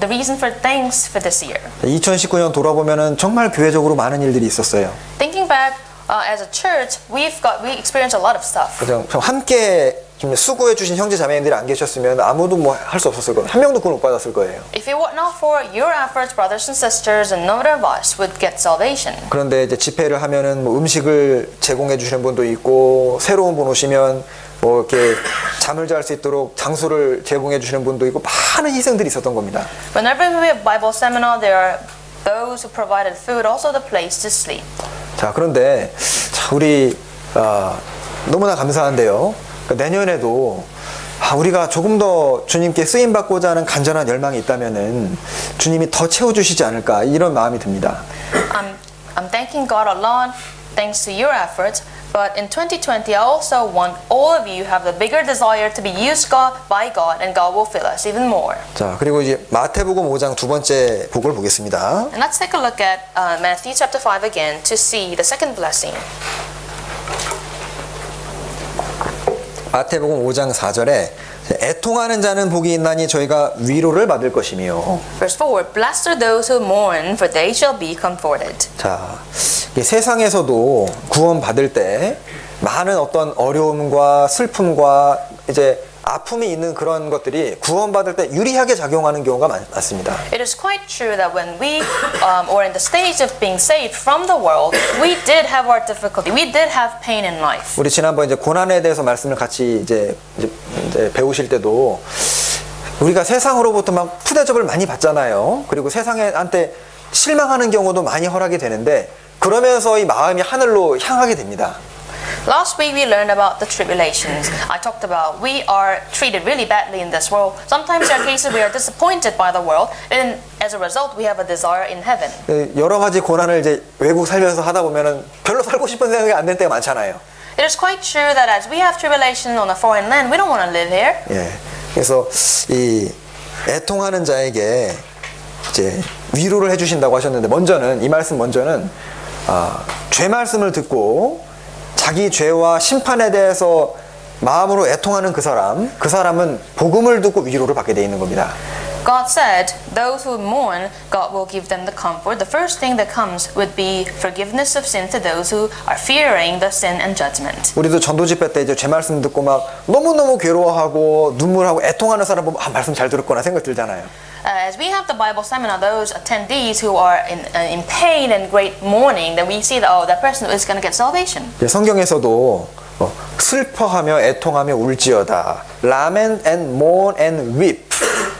the reason for thanks for this year. 2019년 돌아보면은 정말 교회적으로 많은 일들이 있었어요. Thinking back, as a church, we experienced a lot of stuff. 그냥 함께 좀 수고해 주신 형제 자매님들이 안 계셨으면 아무도 뭐 할 수 없었을 거예요. 한 명도 구원 못 받았을 거예요. If it were not for your efforts, brothers and sisters, and none of us would get salvation. 그런데 이제 집회를 하면은 뭐 음식을 제공해 주시는 분도 있고 새로운 분 오시면 뭐 이렇게 잠을 잘 수 있도록 장소를 제공해 주시는 분도 있고 많은 희생들이 있었던 겁니다. Whenever we have Bible seminar, there are those who provided food, also the place to sleep. 자, 그런데 자, 우리 너무나 감사한데요. 그러니까 내년에도 우리가 조금 더 주님께 쓰임 받고자 하는 간절한 열망이 있다면은 주님이 더 채워 주시지 않을까 이런 마음이 듭니다. I'm thanking God a lot, thanks to your efforts. But in 2020, I also want all of you have the bigger desire to be used by God, and God will fill us even more. 자, 그리고 이제 마태복음 5장 두 번째 복을 보겠습니다. And let's take a look at Matthew chapter 5 again to see the second blessing. 마태복음 5장 4절에 애통하는 자는 복이 있나니 저희가 위로를 받을 것이며. Verse 4, Blessed are those who mourn, for they shall be comforted. 자, 세상에서도 구원 받을 때 많은 어떤 어려움과 슬픔과 이제 아픔이 있는 그런 것들이 구원받을 때 유리하게 작용하는 경우가 많습니다. It is quite true that when we or in the stage of being saved from the world, we did have our difficulty. We did have pain in life. 우리 지난번 이제 고난에 대해서 말씀을 같이 이제 배우실 때도 우리가 세상으로부터 막 푸대접을 많이 받잖아요. 그리고 세상한테 실망하는 경우도 많이 허락이 되는데 그러면서 이 마음이 하늘로 향하게 됩니다. Last week we learned about the tribulations. I talked about we are treated really badly in this world. Sometimes there are cases we are disappointed by the world, and as a result we have a desire in heaven. 여러 가지 고난을 이제 외국 살면서 하다 보면은 별로 살고 싶은 생각이 안 들 때가 많잖아요. It is quite true that as we have tribulation on a foreign land, we don't want to live here. 예, 그래서 이 애통하는 자에게 이제 위로를 해주신다고 하셨는데 먼저는 이 말씀 먼저는 죄 말씀을 듣고 자기 죄와 심판에 대해서 마음으로 애통하는 그 사람은 복음을 듣고 위로를 받게 돼 있는 겁니다. God said, those who mourn, God will give them the comfort. The first thing that comes would be forgiveness of sin to those who are fearing the sin and judgment. 우리도 전도 집회 때 이제 죄 말씀 듣고 막 너무너무 괴로워하고 눈물하고 애통하는 사람 보면 말씀 잘 들었구나 생각 들잖아요. As we have the Bible seminar, those attendees who are in pain and great mourning, then we see that that person is going to get salvation. 성경에서도 슬퍼하며 애통하며 울지어다. lament and mourn and weep.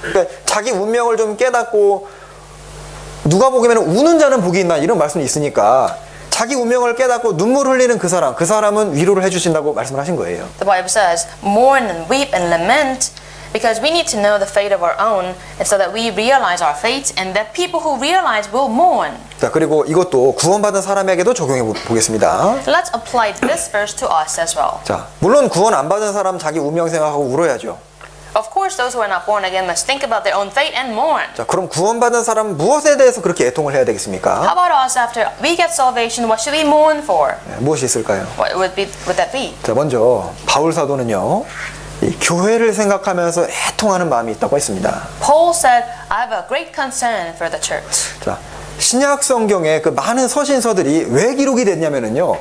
그러니까 자기 운명을 좀 깨닫고 누가 보기에는 우는 자는 복이 있나 이런 말씀이 있으니까 자기 운명을 깨닫고 눈물 흘리는 그 사람은 위로를 해주신다고 말씀을 하신 거예요. The Bible says, mourn and weep and lament. Because we need to know the fate of our own, and so that we realize our fate, and that people who realize will mourn. 자, 그리고 이것도 구원받은 사람에게도 적용해 보겠습니다. Let's apply this verse to us as well. 자, 물론 구원 안 받은 사람 자기 운명 생각하고 울어야죠. Of course, those who are not born again must think about their own fate and mourn. 자, 그럼 구원받은 사람은 무엇에 대해서 그렇게 애통을 해야 되겠습니까? How about us after we get salvation? What should we mourn for? 무엇이 있을까요? What would that be? 자, 먼저 바울 사도는요. 이 교회를 생각하면서 애통하는 마음이 있다고 했습니다. Paul said, I have a great concern for the church. 자, 신약 성경에 그 많은 서신서들이 왜 기록이 됐냐면은요.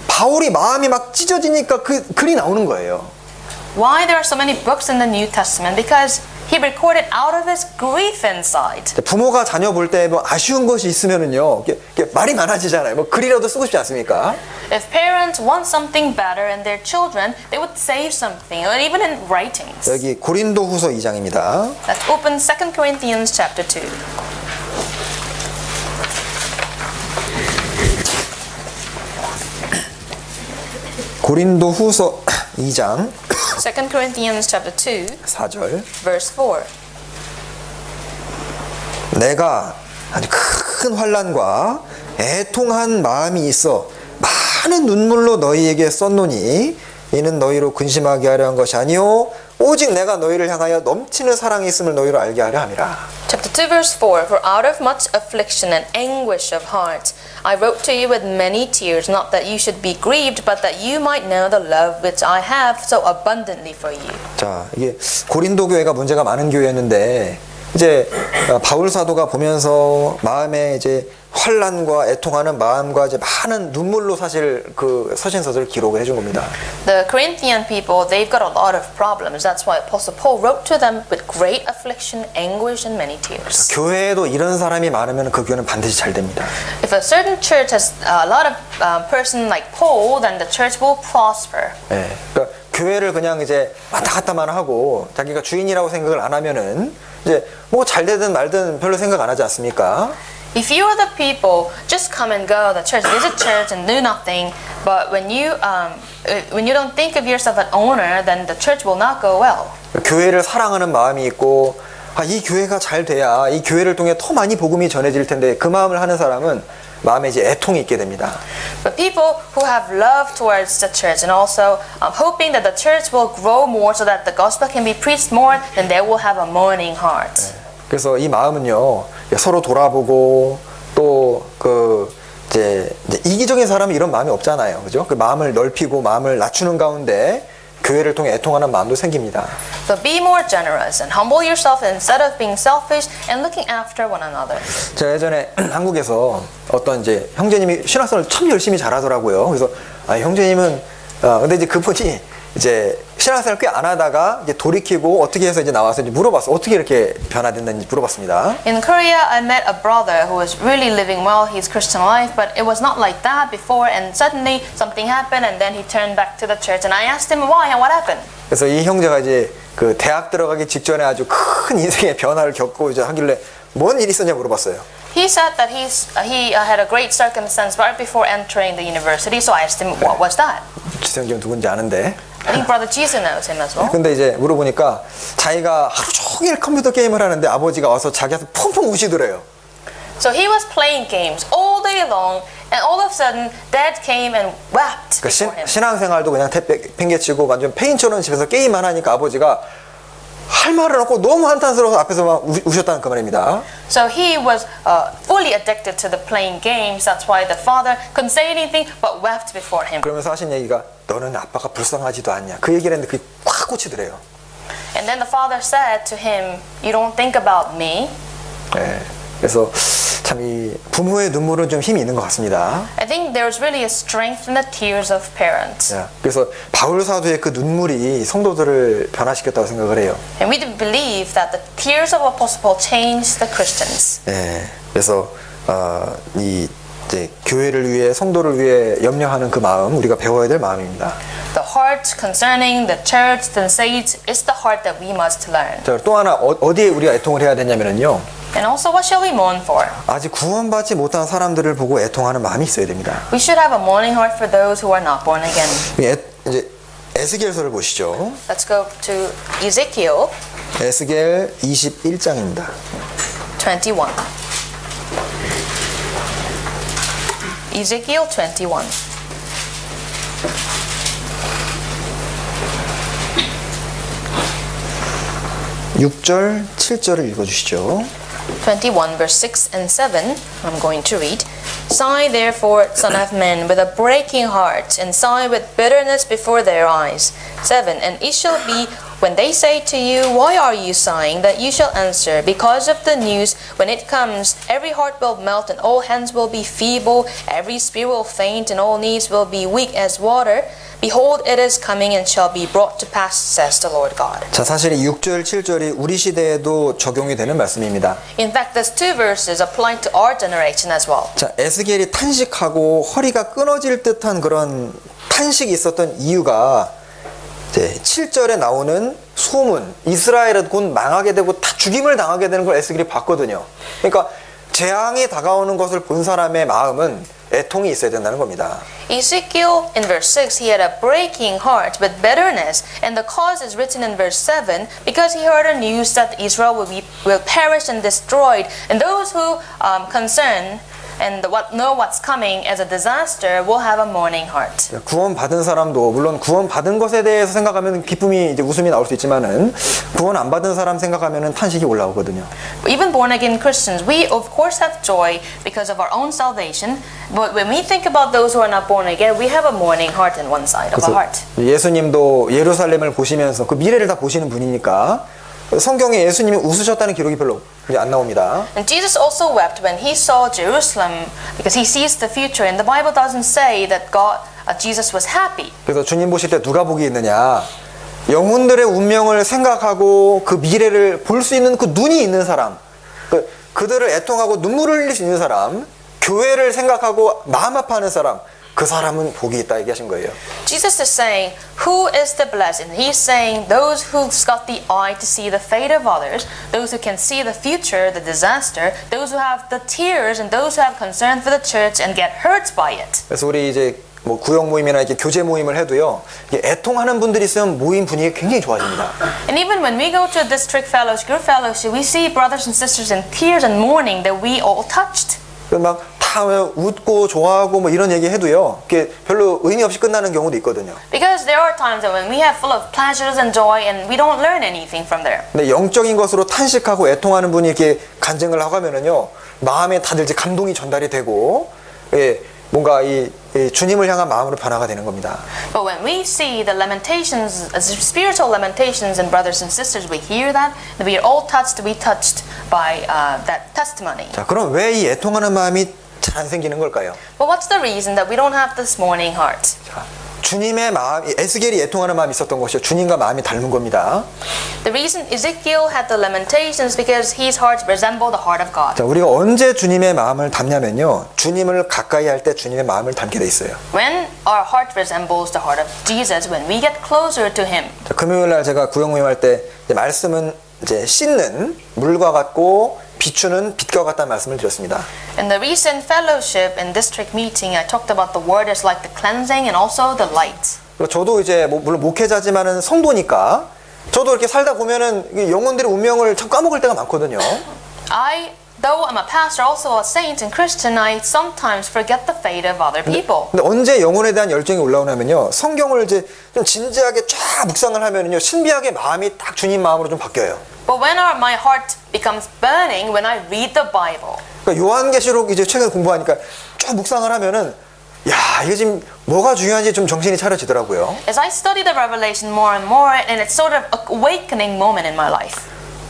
바울이 마음이 막 찢어지니까 그 글이 나오는 거예요. Why there are so many books in the New Testament? Because he recorded out of his grief inside. 부모가 자녀 볼 때 뭐 아쉬운 것이 있으면은요. 이게 말이 많아지잖아요. 뭐 글이라도 쓰고 싶지 않습니까? If parents want something better in their children, they would say something, or even in writings. 여기 고린도후서 2장입니다. Let's open 2 Corinthians chapter 2. 고린도후서 2장 2 Corinthians chapter 2, 4절. verse 4. 내가 아주 큰 환난과 애통한 마음이 있어 많은 눈물로 너희에게 썼노니 이는 너희로 근심하게 하려 한 것이 아니요 오직 내가 너희를 향하여 넘치는 사랑이 있음을 너희로 알게 하려 함이라. Chapter 2 verse 4, For out of much affliction and anguish of heart, I wrote to you with many tears, not that you should be grieved, but that you might know the love which I have so abundantly for you. 자, 이게 고린도 교회가 문제가 많은 교회였는데 이제 바울 사도가 보면서 마음에 이제 환난과 애통하는 마음과 이제 많은 눈물로 사실 그 서신서들을 기록을 해준 겁니다. The Corinthian people, they've got a lot of problems. That's why Apostle Paul wrote to them with great affliction, anguish, and many tears. 교회에도 이런 사람이 많으면 그 교회는 반드시 잘 됩니다. If a certain church has a lot of person like Paul, then the church will prosper. 예, 그러니까 교회를 그냥 이제 왔다 갔다만 하고 자기가 주인이라고 생각을 안 하면은 이제 뭐 잘 되든 말든 별로 생각 안 하지 않습니까? If you are the people, just come and go the church, visit church and do nothing. But when you don't think of yourself as owner, then the church will not go well. 교회를 사랑하는 마음이 있고 이 교회가 잘 돼야 이 교회를 통해 더 많이 복음이 전해질 텐데 그 마음을 하는 사람은 마음에 이제 애통이 있게 됩니다. But people who have love towards the church and also hoping that the church will grow more so that the gospel can be preached more, then they will have a mourning heart. 그래서 이 마음은요 서로 돌아보고 또 그 이제 이기적인 사람이 이런 마음이 없잖아요, 그죠? 그 마음을 넓히고 마음을 낮추는 가운데 교회를 통해 애통하는 마음도 생깁니다. So be more generous and humble yourself instead of being selfish and looking after one another. 제가 예전에 한국에서 어떤 이제 형제님이 신학생활을 참 열심히 잘하더라고요. 그래서 형제님은 근데 이제 그분이 이제 신앙생활 꽤 안 하다가 이제 돌이키고 어떻게 해서 이제 나와서 이제 물어봤어. 어떻게 이렇게 변화됐는지 물어봤습니다. In Korea, I met a brother who was really living well his Christian life, but it was not like that before. And suddenly something happened, and then he turned back to the church. And I asked him why and what happened. 그래서 이 형제가 이제 그 대학 들어가기 직전에 아주 큰 인생의 변화를 겪고 이제 하길래 뭔 일이 있었냐 물어봤어요. He said that he had a great circumstance right before entering the university. So I asked him what was that. 지성경 누군지 아는데. I think Brother Jesus knows him as well. 근데 이제 물어보니까 자기가 하루 종일 컴퓨터 게임을 하는데 아버지가 와서 자기한테 펑펑 우시더래요. So he was playing games all day long, and all of a sudden, Dad came and wept before him. 신앙생활도 그냥 팽개치고 완전 페인처럼 집에서 게임만 하니까 아버지가 할 말을 없고 너무 한탄스러워서 앞에서 막 우셨다는 그 말입니다. So he was fully addicted to the playing games. That's why the father couldn't say anything but wept before him. 그러면서 하신 얘기가 너는 아빠가 불쌍하지도 않냐. 그 얘기를 했는데 그게 꽉 꽂히더래요. And then the father said to him, "You don't think about me." 네, 그래서 참 이 부모의 눈물은 좀 힘이 있는 것 같습니다. I think there's really a strength in the tears of parents. 네, 그래서 바울 사도의 그 눈물이 성도들을 변화시켰다고 생각을 해요. And we do believe that the tears of Apostle Paul changed the Christians. 네, 그래서 이 이제 교회를 위해 성도를 위해 염려하는 그 마음 우리가 배워야 될 마음입니다. The heart concerning the church, the saints, is the heart that we must learn. 자, 또 하나 어디에 우리가 애통을 해야 되냐면요. And also, what shall we mourn for? 아직 구원받지 못한 사람들을 보고 애통하는 마음이 있어야 됩니다. We should have a mourning heart for those who are not born again. 이제 에스겔서를 보시죠. Let's go to Ezekiel 에스겔 21장입니다. 21. Ezekiel 21. (6절) (7절을) 읽어주시죠. 21 verse 6 and 7, I'm going to read. Sigh therefore, son of man, with a breaking heart, and sigh with bitterness before their eyes. 7, and it shall be, when they say to you, why are you sighing, that you shall answer, because of the news, when it comes, every heart will melt, and all hands will be feeble, every spirit will faint, and all knees will be weak as water. Behold, it is coming and shall be brought to pass, says the Lord God. 자, 사실 이 6절, 7절이 우리 시대에도 적용이 되는 말씀입니다. In fact, these two verses apply to our generation as well. 자, 에스겔이 탄식하고 허리가 끊어질 듯한 그런 탄식이 있었던 이유가 이제 7절에 나오는 소문, 이스라엘은 곧 망하게 되고 다 죽임을 당하게 되는 걸 에스겔이 봤거든요. 그러니까 재앙이 다가오는 것을 본 사람의 마음은 애통이 있어야 된다는 겁니다. Ezekiel in verse 6, he had a breaking heart with bitterness, and the cause is written in verse 7 because he heard a news that Israel will perish and destroyed, and those who concern and know what's coming as a disaster will have a mourning heart. 구원받은 사람도 물론 구원받은 것에 대해서 생각하면 기쁨이 이제 웃음이 나올 수 있지만은 구원 안 받은 사람 생각하면은 탄식이 올라오거든요. Even born again Christians, we of course have joy because of our own salvation, but when we think about those who are not born again, we have a mourning heart in one side of our heart. 예수님도 예루살렘을 보시면서 그 미래를 다 보시는 분이니까 성경에 예수님이 웃으셨다는 기록이 별로 이제 안 나옵니다. And Jesus also wept when he saw Jerusalem because he sees the future, and the Bible doesn't say that Jesus was happy. 그래서 주님 보실 때 누가 복이 있느냐? 영혼들의 운명을 생각하고 그 미래를 볼 수 있는 그 눈이 있는 사람, 그들을 애통하고 눈물을 흘릴 수 있는 사람, 교회를 생각하고 마음 아파하는 사람, 그 사람은 복이 있다 얘기하신 거예요. Jesus is saying, who is the blessed? And he's saying, those who've got the eye to see the fate of others, those who can see the future, the disaster, those who have the tears, and those who have concern for the church and get hurt by it. 그래서 우리 이제 뭐 구역 모임이나 이렇게 교제 모임을 해도요, 애통하는 분들이 있으면 모임 분위기가 굉장히 좋아집니다. And even when we go to a district fellowship, group fellowship, we see brothers and sisters in tears and mourning that we all touched. 막 다 웃고 좋아하고 뭐 이런 얘기 해도요, 그게 별로 의미 없이 끝나는 경우도 있거든요. Because there are times that when we have full of pleasures and joy and we don't learn anything from there. 근데 영적인 것으로 탄식하고 애통하는 분이 이렇게 간증을 하고 하면은요, 마음에 다들 이제 감동이 전달이 되고, 뭔가 이 주님을 향한 마음으로 변화가 되는 겁니다. But when we see the lamentations, spiritual lamentations in brothers and sisters, we hear that we are all touched, we touched by that testimony. 자, 그럼 왜 이 애통하는 마음이 잘 안 생기는 걸까요? But what's the reason that we don't have this mourning heart? 자, 주님의 마음, 에스겔이 애통하는 마음이 있었던 것이요, 주님과 마음이 닮은 겁니다. The reason Ezekiel had the lamentations because his heart resembled the heart of God. 자, 우리가 언제 주님의 마음을 닮냐면요, 주님을 가까이 할 때 주님의 마음을 닮게 돼 있어요. When our heart resembles the heart of Jesus, when we get closer to Him. 자, 금요일 날 제가 구역 모임 할 때 말씀은 이제 씻는 물과 같고 비추는 빛과 같다는 말씀을 드렸습니다. In the recent fellowship and district meeting, I talked about the word as like the cleansing and also the light. 저도 이제 물론 목회자지만은 성도니까 저도 이렇게 살다 보면은 영혼들의 운명을 참 까먹을 때가 많거든요. Though I'm a pastor, also a saint and Christian, I sometimes forget the fate of other people. 근데 언제 영혼에 대한 열정이 올라오냐면요, 성경을 이제 좀 진지하게 쫙 묵상을 하면은요, 신비하게 마음이 딱 주님 마음으로 좀 바뀌어요. But when my heart becomes burning when I read the Bible. 그러니까 요한계시록 이제 최근 공부하니까 쭉 묵상을 하면은, 야, 이게 지금 뭐가 중요한지 좀 정신이 차려지더라고요. As I study the Revelation more and more, and it's sort of an awakening moment in my life.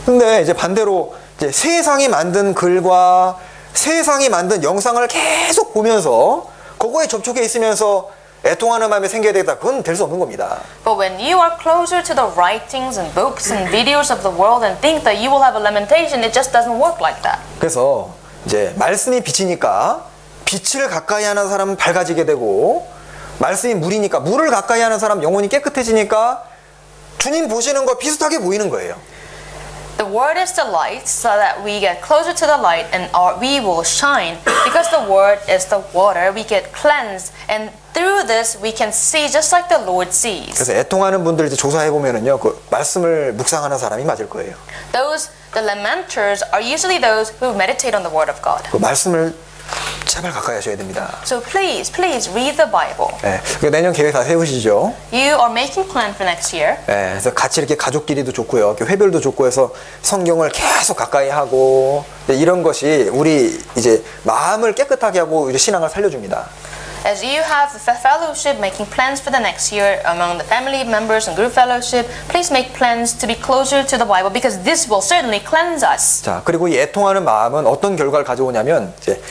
근데 이제 반대로 이제 세상이 만든 글과 세상이 만든 영상을 계속 보면서 그거에 접촉해 있으면서 애통하는 마음이 생겨야 되겠다. 그건 될 수 없는 겁니다. But when you are closer to the writings and books and videos of the world and think that you will have a lamentation, it just doesn't work like that. 그래서 이제 말씀이 빛이니까 빛을 가까이 하는 사람은 밝아지게 되고, 말씀이 물이니까 물을 가까이 하는 사람 영혼이 깨끗해지니까 주님 보시는 거 비슷하게 보이는 거예요. The word is the light, so that we get closer to the light and we will shine. Because the word is the water, we get cleansed, and through this we can see just like the Lord sees. 그래서 애통하는 분들 이제 조사해 보면은요, 그 말씀을 묵상하는 사람이 맞을 거예요. The lamenters are usually those who meditate on the word of God. 그 말씀을 제발 가까이 하셔야 됩니다. So please read the Bible. 네, 내년 계획 다 세우시죠. You are making plan for next year. 네, 그래서 같이 이렇게 가족끼리도 좋고요, 이렇게 회별도 좋고 해서 성경을 계속 가까이 하고, 이런 것이 우리 이제 마음을 깨끗하게 하고 이제 신앙을 살려줍니다. As you have the fellowship, making plans for the next year among the family members and group fellowship, please make plans to be closer to the Bible because this will certainly cleanse us. 자, 그리고 이 애통하는 마음은 어떤 결과를 가져오냐면, 이제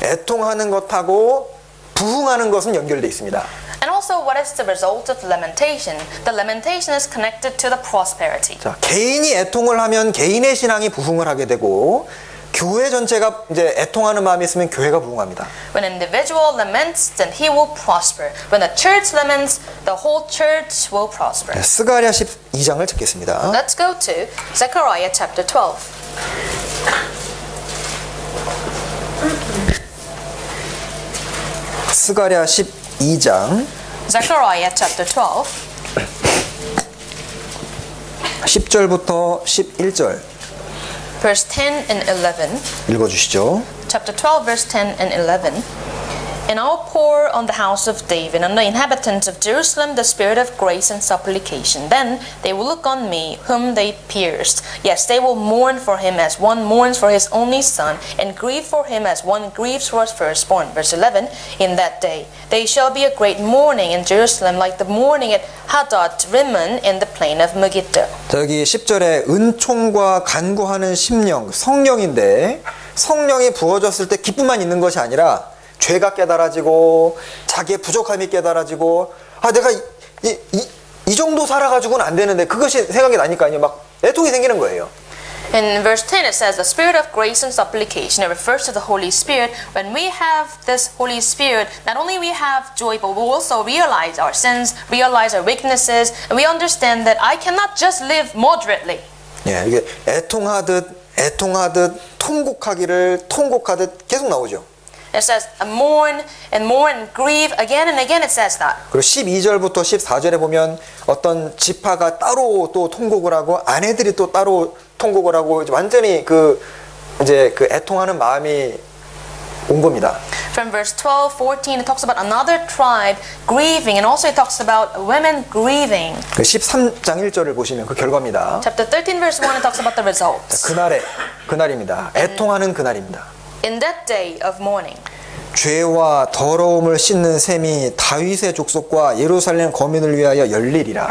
애통하는 것하고 부흥하는 것은 연결되어 있습니다. And also, what is the result of lamentation? The lamentation is connected to the prosperity. 자, 개인이 애통을 하면 개인의 신앙이 부흥을 하게 되고, 교회 전체가 이제 애통하는 마음이 있으면 교회가 부흥합니다. When an individual laments, then he will prosper. When the church laments, the whole church will prosper. 네, 스가랴 12장을 찾겠습니다. Let's go to Zechariah chapter 12. 스가랴 12장 Zechariah chapter 12. 10절부터 11절 Verse 10 and 11. 읽어주시죠. chapter 12, verse 10 and 11. And I'll pour on the house of David and the inhabitants of Jerusalem the spirit of grace and supplication. Then they will look on me, whom they pierced. Yes, they will mourn for him as one mourns for his only son, and grieve for him as one grieves for his firstborn. Verse 11, in that day there shall be a great mourning in Jerusalem, like the mourning at Hadad Rimmon in the plain of Megiddo. 여기 10절에 은총과 간구하는 심령, 성령인데 성령이 부어졌을 때 기쁨만 있는 것이 아니라 죄가 깨달아지고 자기의 부족함이 깨달아지고 내가 이 정도 살아가지고는 안 되는데 그것이 생각이 나니까요 막 애통이 생기는 거예요. In verse 10 it says the spirit of grace and supplication. It refers to the Holy Spirit. When we have this Holy Spirit, not only we have joy, but we also realize our sins, realize our weaknesses, and we understand that I cannot just live moderately. 예, 이게 애통하듯 통곡하듯 계속 나오죠. It says mourn and grieve again and again. It says that. 그리고 12절부터 14절에 보면 어떤 지파가 따로 또 통곡을 하고 아내들이 또 따로 통곡을 하고 완전히 이제 그 애통하는 마음이 온 겁니다. From verse 12, 14, it talks about another tribe grieving, and also it talks about women grieving. 그 13장 1절을 보시면 그 결과입니다. Chapter 13, verse 1, it talks about the results. 그날입니다. 애통하는 그날입니다. In that day of mourning. 죄와 더러움을 씻는 셈이 다윗의 족속과 예루살렘 거민을 위하여 열리리라.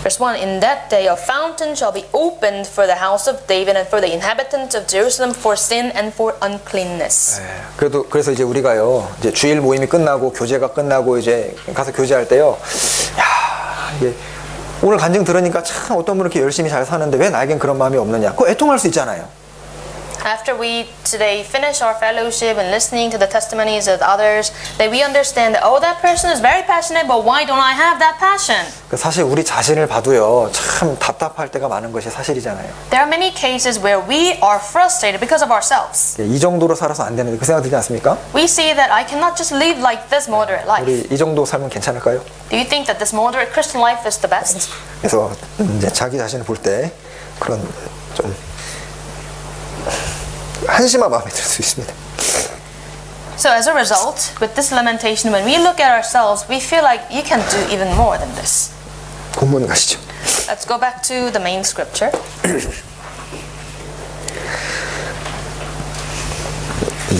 Verse 1, in that day a fountain shall be opened for the house of David and for the inhabitants of Jerusalem for sin and for uncleanness. 그래서 이제 우리가요, 이제 주일 모임이 끝나고 교제가 끝나고 이제 가서 교제할 때요, 이게 오늘 간증 들으니까 참 어떤 분은 이렇게 열심히 잘 사는데 왜 나에겐 그런 마음이 없느냐? 그거 애통할 수 있잖아요. After we today finish our fellowship and listening to the testimonies of others, that we understand that that person is very passionate, but why don't I have that passion? 사실 우리 자신을 봐도요, 참 답답할 때가 많은 것이 사실이잖아요. There are many cases where we are frustrated because of ourselves. 이 정도로 살아서 안 되는데 그 생각 들지 않습니까? We see that I cannot just live like this moderate life. 우리 이 정도 살면 괜찮을까요? Do you think that this moderate Christian life is the best? 그래서 이제 자기 자신을 볼 때 그런 좀 한심한 마음이 들 수 있습니다. So as a result, with this lamentation, when we look at ourselves, we feel like you can do even more than this. 본문 가시죠. Let's go back to the main scripture.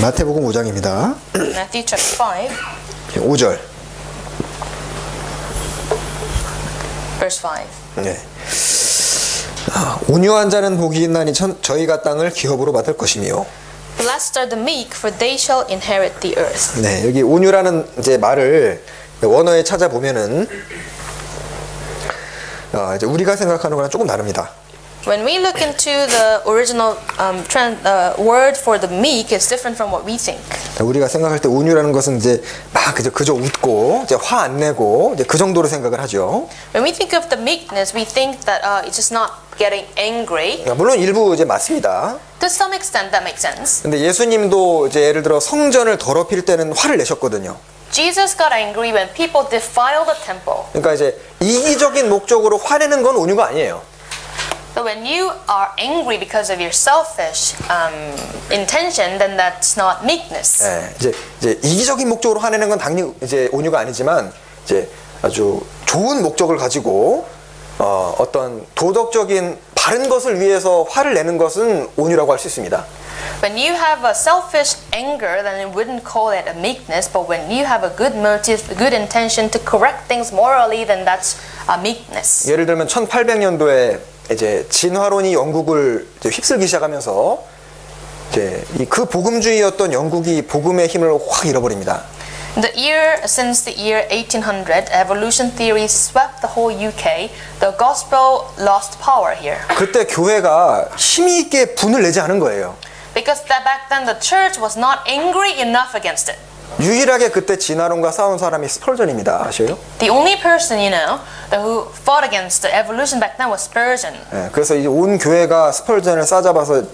마태복음 5장입니다. Matthew chapter 5. 5절. Verse 5. 네. 온유한 자는 복이 있나니 저희가 땅을 기업으로 받을 것이며. Blessed are the meek, for they shall inherit the earth. 네, 여기 온유라는 이제 말을 원어에 찾아보면은 이제 우리가 생각하는 거랑 조금 다릅니다. When we look into the original word for the meek, it's different from what we think. 우리가 생각할 때 온유라는 것은 이제 막 그저 웃고 이제 화 안 내고 이제 그 정도로 생각을 하죠. When we think of the meekness, we think that it's just not getting angry. 물론 일부 이제 맞습니다. To some extent, that makes sense. 근데 예수님도 이제 예를 들어 성전을 더럽힐 때는 화를 내셨거든요. Jesus got angry when people defile the temple. 그러니까 이제 이기적인 목적으로 화내는 건 온유가 아니에요. So when you are angry because of your selfish intention, then that's not meekness. 네, 이제 이기적인 목적으로 화내는 건 당연히 이제 온유가 아니지만 이제 아주 좋은 목적을 가지고 어떤 도덕적인 바른 것을 위해서 화를 내는 것은 온유라고 할 수 있습니다. When you have a selfish anger, then it wouldn't call it a meekness. But when you have a good motive, a good intention to correct things morally, then that's a meekness. 예를 들면 1800년도에 이제 진화론이 영국을 이제 휩쓸기 시작하면서 이제 그 복음주의였던 영국이 복음의 힘을 확 잃어버립니다. Since the year 1800, evolution theory swept the whole UK. The gospel lost power here. 그때 교회가 힘이 있게 분을 내지 않은 거예요. Because back then the church was not angry enough against it. 유일하게 그때 진화론과 싸운 사람이 스펄전입니다. 아셔요? The only person who fought against the evolution back then was Spurgeon. 네, 그래서 이제 온 교회가 스펄전을 싸잡아서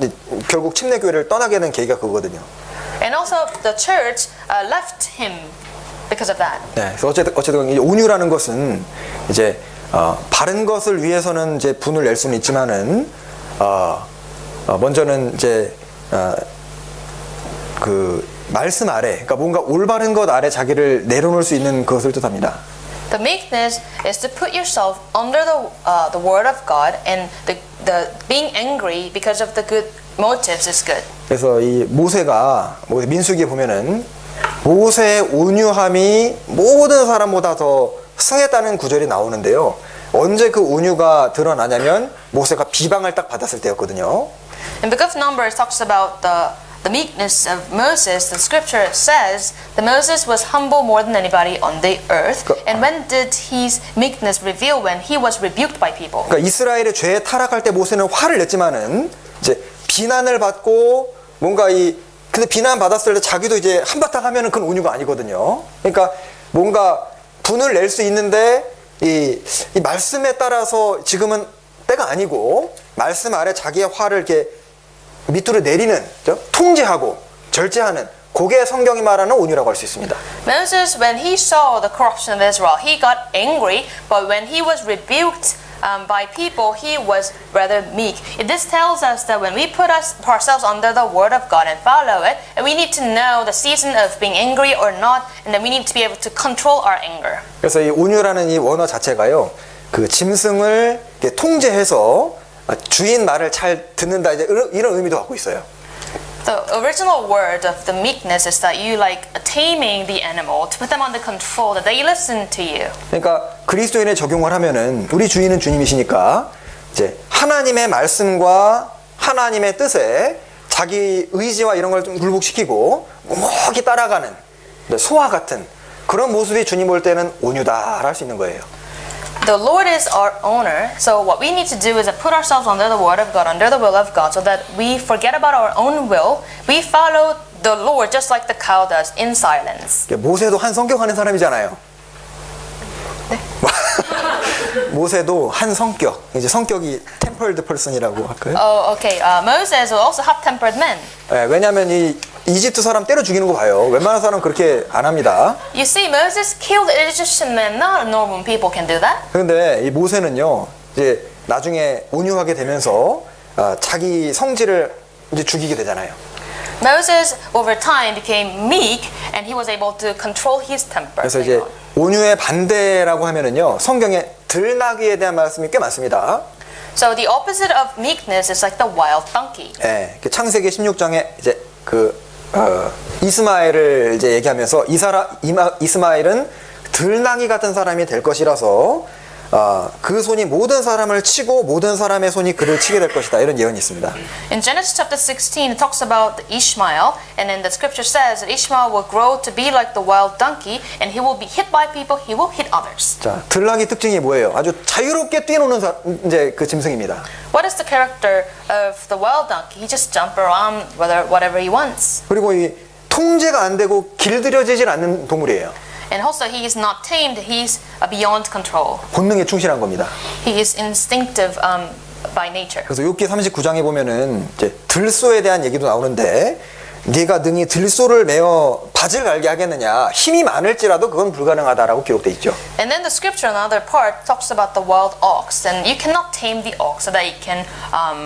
결국 침례 교회를 떠나게 된 계기가 그거거든요. And also the church left him because of that. 네, 그래서 어쨌든 이제 온유라는 것은 이제 바른 것을 위해서는 이제 분을 낼 수는 있지만은 먼저는 이제 그 말씀 아래, 그러니까 뭔가 올바른 것 아래 자기를 내려놓을 수 있는 그것을 뜻합니다. The meekness is to put yourself under the word of God, and the being angry because of the good motives is good. 그래서 이 모세가 민수기에 보면은 모세의 온유함이 모든 사람보다 더 승했다는 구절이 나오는데요. 언제 그 온유가 드러나냐면 모세가 비방을 딱 받았을 때였거든요. In Book of Numbers talks about the meekness of Moses. The scripture says that Moses was humble more than anybody on the earth. And when did his meekness reveal? When he was rebuked by people. 그러니까 이스라엘의 죄에 타락할 때 모세는 화를 냈지만은 이제 비난을 받고 뭔가 근데 비난 받았을 때 자기도 이제 한바탕 하면은 그건 온유가 아니거든요. 그러니까 뭔가 분을 낼 수 있는데 이 말씀에 따라서 지금은 때가 아니고 말씀 아래 자기의 화를 이렇게 밑으로 내리는, 통제하고 절제하는, 그게 성경이 말하는 온유라고 할 수 있습니다. Moses, when he saw the corruption of Israel, he got angry, but when he was rebuked by people, he was rather meek. This tells us that when we put ourselves under the word of God and follow it, and we need to know the season of being angry or not, and then we need to be able to control our anger. 그래서 이 온유라는 이 원어 자체가요, 그 짐승을 이렇게 통제해서 주인 말을 잘 듣는다, 이제 이런 의미도 갖고 있어요. The original word of the meekness is that you like taming the animal to put them under control, that they listen to you. 그러니까 그리스도인의 적용을 하면은 우리 주인은 주님이시니까 이제 하나님의 말씀과 하나님의 뜻에 자기 의지와 이런 걸 좀 굴복시키고 묵묵히 따라가는 소와 같은 그런 모습이 주님 볼 때는 온유다 할 수 있는 거예요. The Lord is our owner, so what we need to do is to put ourselves under the word of God, under the will of God, so that we forget about our own will. We follow the Lord just like the cow does in silence. 모세도 한 성격하는 사람이잖아요. 네. 모세도 한 성격, 이제 성격이 tempered person이라고 할까요? Oh, okay. Moses was also hot-tempered man. 네, 왜냐하면 이 이집트 사람 때려 죽이는 거 봐요. 웬만한 사람 그렇게 안 합니다. You see, Moses killed Egyptian men. Not normal people can do that. 그런데 이 모세는요, 이제 나중에 온유하게 되면서 자기 성질을 이제 죽이게 되잖아요. Moses over time became meek, and he was able to control his temper. 그래서 이제 온유의 반대라고 하면은요, 성경에 들나귀에 대한 말씀이 꽤 많습니다. So the opposite of meekness is like the wild donkey. 예, 창세기 16장에 이제 이스마엘을 이제 얘기하면서 이스마엘은 들나귀 같은 사람이 될 것이라서 그 손이 모든 사람을 치고 모든 사람의 손이 그를 치게 될 것이다, 이런 예언이 있습니다. In Genesis chapter 16, it talks about Ishmael, and then the scripture says that Ishmael will grow to be like the wild donkey, and he will be hit by people, he will hit others. 자, 들나귀 특징이 뭐예요? 아주 자유롭게 뛰노는 이제 그 짐승입니다. What is the character of the wild donkey? He just jump around whatever he wants. 그리고 이 통제가 안 되고 길들여지질 않는 동물이에요. And also, he is not tamed. He's beyond control. 본능에 충실한 겁니다. He is instinctive by nature. 그래서 욥기 39장에 보면은 이제 들소에 대한 얘기도 나오는데, 네가 능히 들소를 메어 밭을 갈게 하겠느냐, 힘이 많을지라도 그건 불가능하다라고 기록돼 있죠. And then the scripture, another part, talks about the wild ox, and you cannot tame the ox so that it can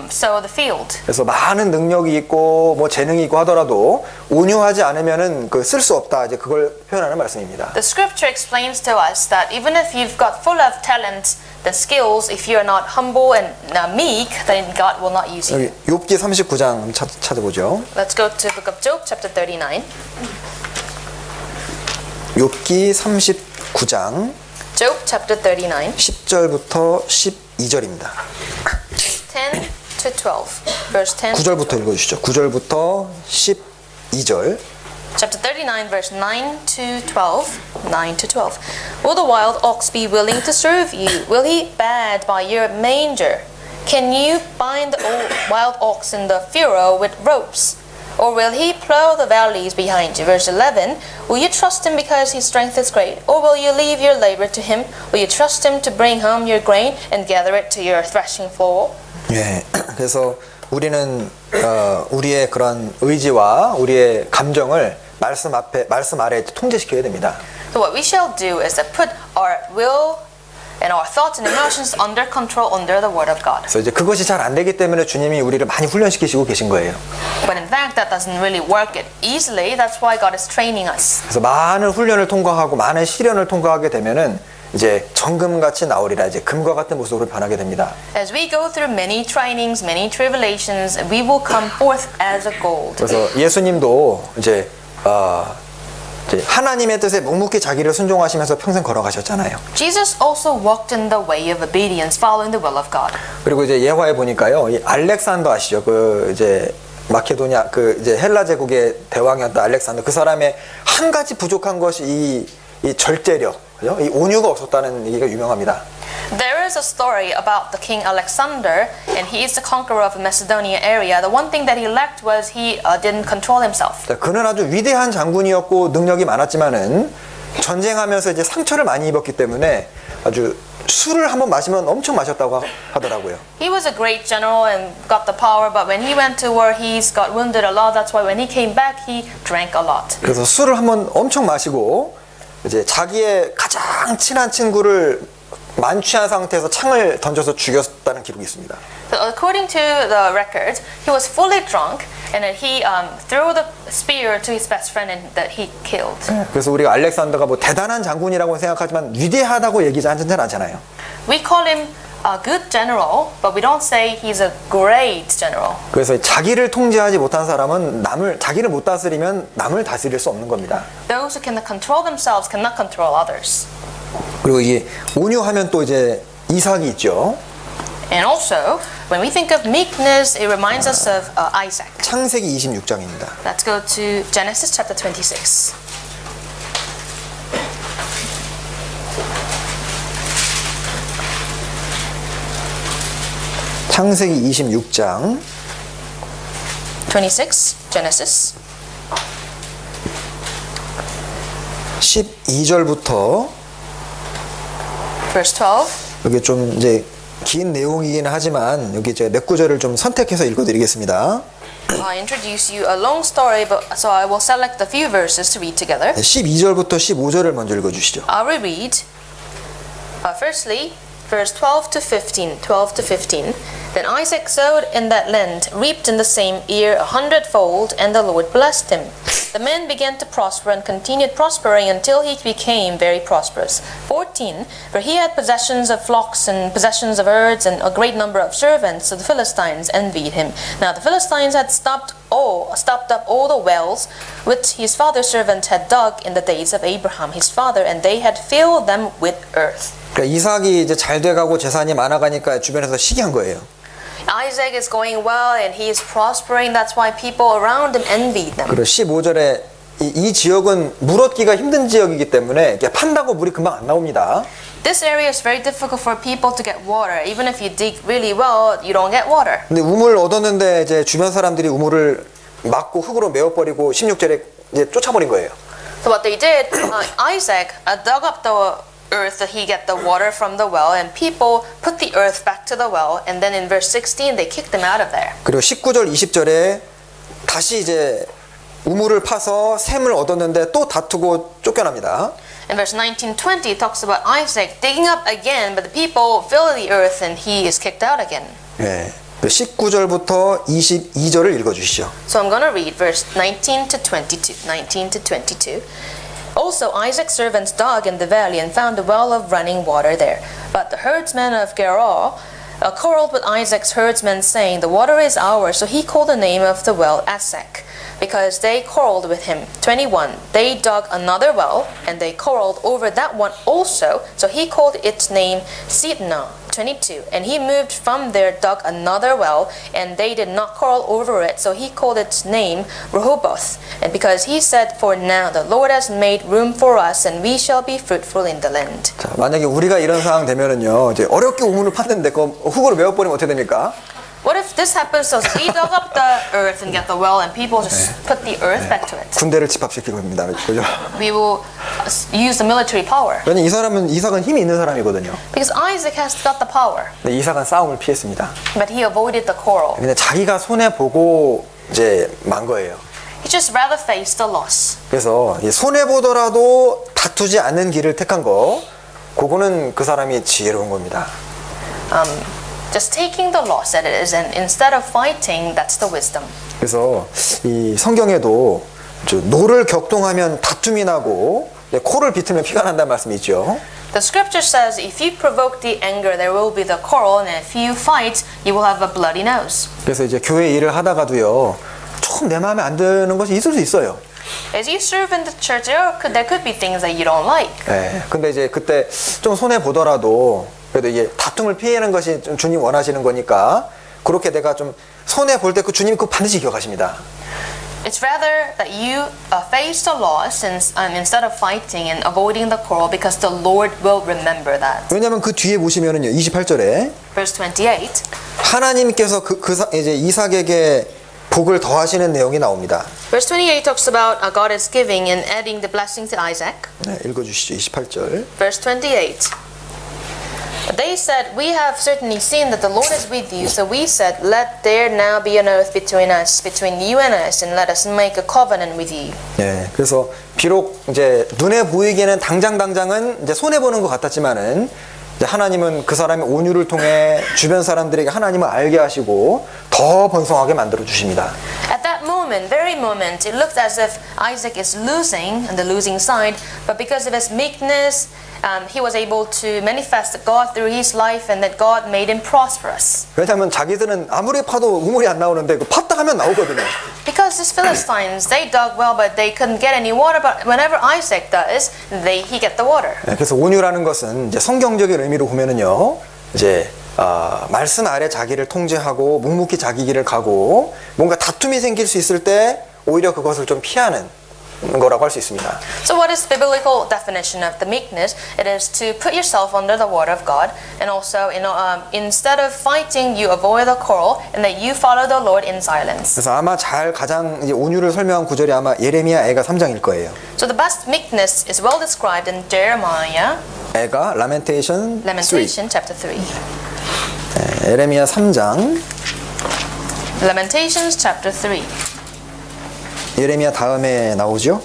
sow the field. 그래서 많은 능력이 있고 뭐 재능이 있고 하더라도 온유하지 않으면은 그 쓸 수 없다, 이제 그걸 표현하는 말씀입니다. The scripture explains to us that even if you've got full of talent, the skills, if you're not humble and meek, then God will not use you. 여기 욥기 39장 찾아보죠. Let's go to the book of Job, chapter 39. 욥기 39장 Job, chapter 39. 10절부터 12절입니다. 10 to 12. Verse 10 to 9절부터 12. 읽어주시죠. 9절부터 12절. Chapter 39, verse 9 to 12. 9 to 12. Will the wild ox be willing to serve you? Will he bed by your manger? Can you bind the wild ox in the furrow with ropes? Or will he plow the valleys behind you? Verse 11. Will you trust him because his strength is great? Or will you leave your labor to him? Will you trust him to bring home your grain and gather it to your threshing floor? 예, 그래서 우리는 우리의 그런 의지와 우리의 감정을 말씀 아래 통제시켜야 됩니다. So what we shall do is to put our will and our thoughts and emotions under control under the word of God. 그래서 이제 그것이 잘 안 되기 때문에 주님이 우리를 많이 훈련시키시고 계신 거예요. But in fact, that doesn't really work it easily. That's why God is training us. 그래서 많은 훈련을 통과하고 많은 시련을 통과하게 되면은 이제 정금같이 나오리라, 이제 금과 같은 모습으로 변하게 됩니다. As we go through many trainings, many tribulations, we will come forth as a gold. 그래서 예수님도 이제 하나님의 뜻에 묵묵히 자기를 순종하시면서 평생 걸어가셨잖아요. Jesus also walked in the way of obedience, following the will of God. 그리고 이제 예화에 보니까요, 이 알렉산더 아시죠? 그 이제 마케도니아 그 이제 헬라 제국의 대왕이었던 알렉산더, 그 사람의 한 가지 부족한 것이 이 절제력, 그죠? 이 온유가 없었다는 얘기가 유명합니다. There is a story about the king Alexander, and he is the conqueror of the Macedonia area. The one thing that he lacked was he didn't control himself. 그는 아주 위대한 장군이었고 능력이 많았지만은 전쟁하면서 이제 상처를 많이 입었기 때문에 아주 술을 한번 마시면 엄청 마셨다고 하더라고요. He was a great general and got the power, but when he went to war, he's got wounded a lot. That's why when he came back, he drank a lot. 그래서 술을 한번 엄청 마시고 이제 자기의 가장 친한 친구를 만취한 상태에서 창을 던져서 죽였다는 기록이 있습니다. So according to the record, he was fully drunk, and then he threw the spear to his best friend, and that he killed. 그래서 우리가 알렉산더가 뭐 대단한 장군이라고 생각하지만 위대하다고 얘기하지 않잖아요. We call him a good general, but we don't say he's a great general. 그래서 자기를 통제하지 못한 사람은 자기를 못 다스리면 남을 다스릴 수 없는 겁니다. Those who cannot control themselves cannot control others. 그리고 이게 온유하면 또 이제 이삭이 있죠. And also, when we think of meekness, it reminds us of Isaac. 창세기 26장입니다. Let's go to Genesis chapter 26. 창세기 26장 26, Genesis. 12절부터 Verse 12. 여기 좀 이제 긴 내용이긴 하지만 여기 제가 몇 구절을 좀 선택해서 읽어드리겠습니다. I introduce you a long story, but so I will select a few verses to read together. 12절부터 15절을 먼저 읽어주시죠. I will read. Firstly, verse 12 to 15. 12 to 15. Then Isaac sowed in that land, reaped in the same year 100-fold, and the Lord blessed him. The man began to prosper and continued prospering until he became very prosperous. 14. For he had possessions of flocks and possessions of herds and a great number of servants, so the Philistines envied him. Now the Philistines had stopped up all the wells which his father's servant had dug in the days of Abraham his father, and they had filled them with earth. 그러니까 이삭이 이제 잘 돼가고 재산이 많아가니까 주변에서 시기한 거예요. Isaac is going well and he is prospering. That's why people around him envied them. 그리고 15절에 이 지역은 물 얻기가 힘든 지역이기 때문에 판다고 물이 금방 안 나옵니다. This area is very difficult for people to get water. Even if you dig really well, you don't get water. 근데 우물 얻었는데 이제 주변 사람들이 우물을 막고 흙으로 메워버리고 16절에 이제 쫓아버린 거예요. So what they did, Isaac dug up the earth that he get the water from the well, and people put the earth back to the well, and then in verse 16 they kicked them out of there. 그리고 19절 20절에 다시 이제 우물을 파서 샘을 얻었는데 또 다투고 쫓겨납니다. In verse 19-20 it talks about Isaac digging up again, but the people fill the earth and he is kicked out again. 예. 19절부터 22절을 읽어주시죠. So I'm going to read verse 19 to 22. Also Isaac's servants dug in the valley and found a well of running water there. But the herdsmen of Gerar quarreled with Isaac's herdsmen, saying, "The water is ours." So he called the name of the well Esek, because they quarreled with him. 21. They dug another well, and they quarreled over that one also. So he called its name Sidna. 22. And he moved from there, dug another well, and they did not quarrel over it. So he called its name Rehoboth. And because he said, "For now the Lord has made room for us, and we shall be fruitful in the land." 자, 만약에 우리가 이런 상황 되면은요, 이제 어렵게 우물을 팠는데 그 흙으로 메워버리면 어떻게 됩니까? What if this happens? So we dug up the earth and get the well, and people just put the earth back to it. 군대를 집합시키고 있습니다. 그죠? We will use the military power. 왜냐면 이삭은 힘이 있는 사람이거든요. Because Isaac has got the power. 근데 이삭은 싸움을 피했습니다. But he avoided the quarrel. 근데 자기가 손해 보고 이제 만 거예요. He just rather faced the loss. 그래서 손해 보더라도 다투지 않는 길을 택한 거, 그거는 그 사람이 지혜로운 겁니다. Just taking the loss that it is, and instead of fighting, that's the wisdom. 그래서 이 성경에도 노를 격동하면 다툼이 나고 코를 비틀면 피가 난다는 말씀이 있죠. The scripture says, if you provoke the anger, there will be the quarrel, and if you fight, you will have a bloody nose. 그래서 이제 교회 일을 하다가도요, 조금 내 마음에 안 드는 것이 있을 수 있어요. As you serve in the church, there could be things that you don't like. 네, 근데 이제 그때 좀 손해 보더라도 그래도 이게 다툼을 피하는 것이 좀 주님 원하시는 거니까 그렇게 내가 좀 손해 볼 때 그 주님 그거 반드시 기억하십니다. It's rather that you face the loss instead of fighting and avoiding the quarrel, because the Lord will remember that. 왜냐하면 그 뒤에 보시면은요, 28절에 Verse 28. 하나님께서 이제 이삭에게 복을 더하시는 내용이 나옵니다. Verse 28 talks about God is giving and adding the blessing to Isaac. 네, 읽어주시죠. 28절. Verse 28. They said, we have certainly seen that the Lord is with you. So we said, let there now be an oath between us, between you and us, and let us make a covenant with you. 네, 그래서 비록 이제 눈에 보이기에는 당장은 이제 손해 보는 것 같았지만은 이제 하나님은 그 사람의 온유를 통해 주변 사람들에게 하나님을 알게 하시고 더 번성하게 만들어 주십니다. At that moment, very moment, it looked as if Isaac is losing on the losing side, but because of his meekness, he was able to manifest God through his life, and that God made him prosperous. 왜냐하면 자기들은 아무리 파도 우물이 안 나오는데 그 팠다 하면 나오거든요. Because these Philistines, they dug well, but they couldn't get any water. But whenever Isaac does, he get the water. 네, 그래서 온유라는 것은 이제 성경적인 의미로 보면은요, 이제 말씀 아래 자기를 통제하고 묵묵히 자기 길을 가고 뭔가 다툼이 생길 수 있을 때 오히려 그것을 좀 피하는 거라고 할 수 있습니다. So what is the biblical definition of the meekness? It is to put yourself under the word of God, and also, instead of fighting, you avoid the quarrel, and that you follow the Lord in silence. 그래서 아마 가장 이제 온유를 설명한 구절이 아마 예레미야 애가 3장일 거예요. So the best meekness is well described in Jeremiah, 애가 Lamentation 3. chapter 3. 네, 예레미야 3장. Lamentations chapter 3. 예레미야 다음에 나오죠?